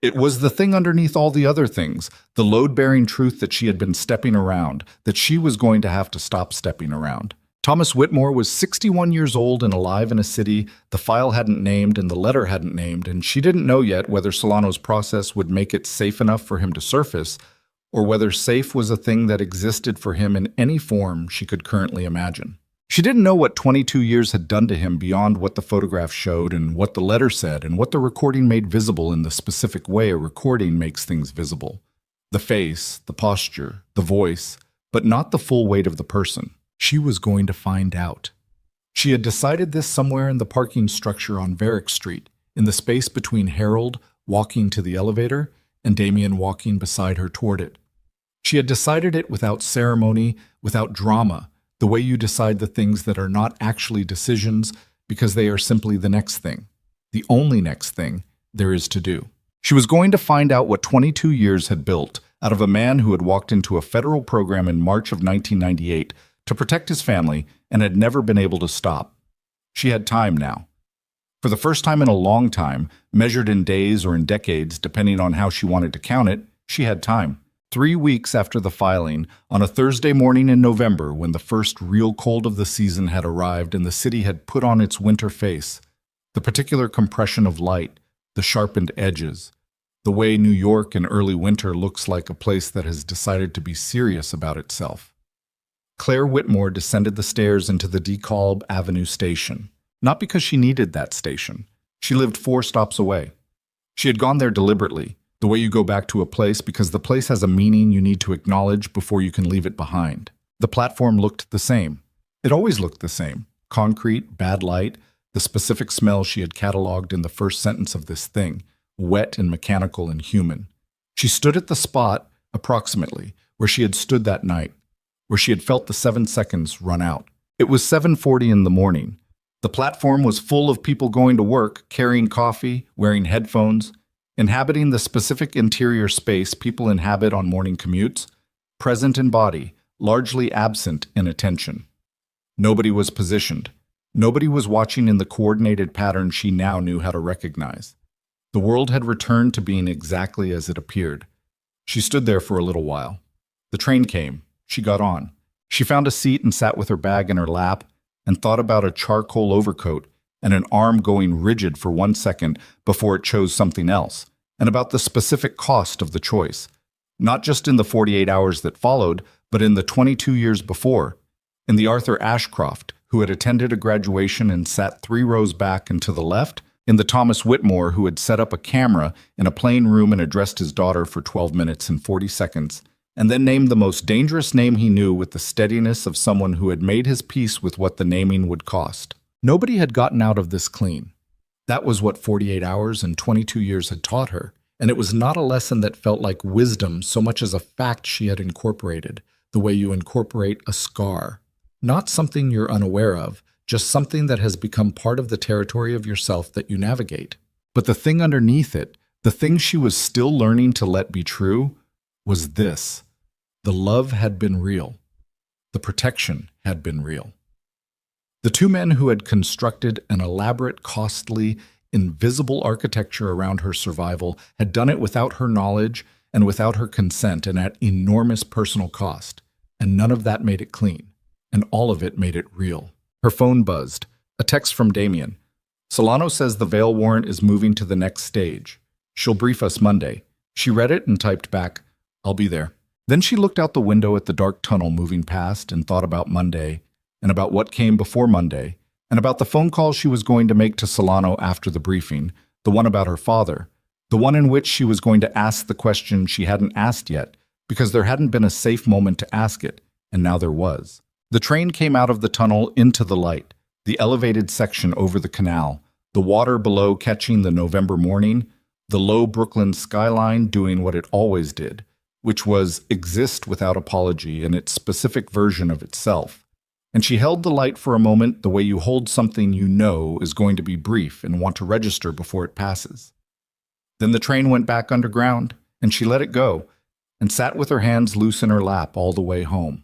It was the thing underneath all the other things, the load-bearing truth that she had been stepping around, that she was going to have to stop stepping around. Thomas Whitmore was 61 years old and alive in a city the file hadn't named and the letter hadn't named, and she didn't know yet whether Solano's process would make it safe enough for him to surface, or whether safe was a thing that existed for him in any form she could currently imagine. She didn't know what 22 years had done to him beyond what the photograph showed and what the letter said and what the recording made visible in the specific way a recording makes things visible. The face, the posture, the voice, but not the full weight of the person. She was going to find out. She had decided this somewhere in the parking structure on Varick Street, in the space between Harold walking to the elevator and Damien walking beside her toward it. She had decided it without ceremony, without drama, the way you decide the things that are not actually decisions because they are simply the next thing, the only next thing there is to do. She was going to find out what 22 years had built out of a man who had walked into a federal program in March of 1998 to protect his family and had never been able to stop. She had time now. For the first time in a long time, measured in days or in decades, depending on how she wanted to count it, she had time. 3 weeks after the filing, on a Thursday morning in November, when the first real cold of the season had arrived and the city had put on its winter face, the particular compression of light, the sharpened edges, the way New York in early winter looks like a place that has decided to be serious about itself. Claire Whitmore descended the stairs into the DeKalb Avenue station. Not because she needed that station. She lived 4 stops away. She had gone there deliberately, the way you go back to a place because the place has a meaning you need to acknowledge before you can leave it behind. The platform looked the same. It always looked the same. Concrete, bad light, the specific smell she had cataloged in the first sentence of this thing, wet and mechanical and human. She stood at the spot, approximately, where she had stood that night, where she had felt the 7 seconds run out. It was 7:40 in the morning. The platform was full of people going to work, carrying coffee, wearing headphones, inhabiting the specific interior space people inhabit on morning commutes, present in body, largely absent in attention. Nobody was positioned. Nobody was watching in the coordinated pattern she now knew how to recognize. The world had returned to being exactly as it appeared. She stood there for a little while. The train came. She got on. She found a seat and sat with her bag in her lap, and thought about a charcoal overcoat and an arm going rigid for 1 second before it chose something else, and about the specific cost of the choice, not just in the 48 hours that followed, but in the 22 years before, in the Arthur Ashcroft, who had attended a graduation and sat 3 rows back and to the left, in the Thomas Whitmore, who had set up a camera in a plain room and addressed his daughter for 12 minutes and 40 seconds, and then named the most dangerous name he knew with the steadiness of someone who had made his peace with what the naming would cost. Nobody had gotten out of this clean. That was what 48 hours and 22 years had taught her, and it was not a lesson that felt like wisdom so much as a fact she had incorporated, the way you incorporate a scar. Not something you're unaware of, just something that has become part of the territory of yourself that you navigate. But the thing underneath it, the thing she was still learning to let be true, was this. The love had been real. The protection had been real. The two men who had constructed an elaborate, costly, invisible architecture around her survival had done it without her knowledge and without her consent and at enormous personal cost. And none of that made it clean. And all of it made it real. Her phone buzzed. A text from Damien. Solano says the bail warrant is moving to the next stage. She'll brief us Monday. She read it and typed back, I'll be there. Then she looked out the window at the dark tunnel moving past and thought about Monday, and about what came before Monday, and about the phone call she was going to make to Solano after the briefing, the one about her father, the one in which she was going to ask the question she hadn't asked yet, because there hadn't been a safe moment to ask it, and now there was. The train came out of the tunnel into the light, the elevated section over the canal, the water below catching the November morning, the low Brooklyn skyline doing what it always did, which was exist without apology in its specific version of itself. And she held the light for a moment the way you hold something you know is going to be brief and want to register before it passes. Then the train went back underground, and she let it go, and sat with her hands loose in her lap all the way home.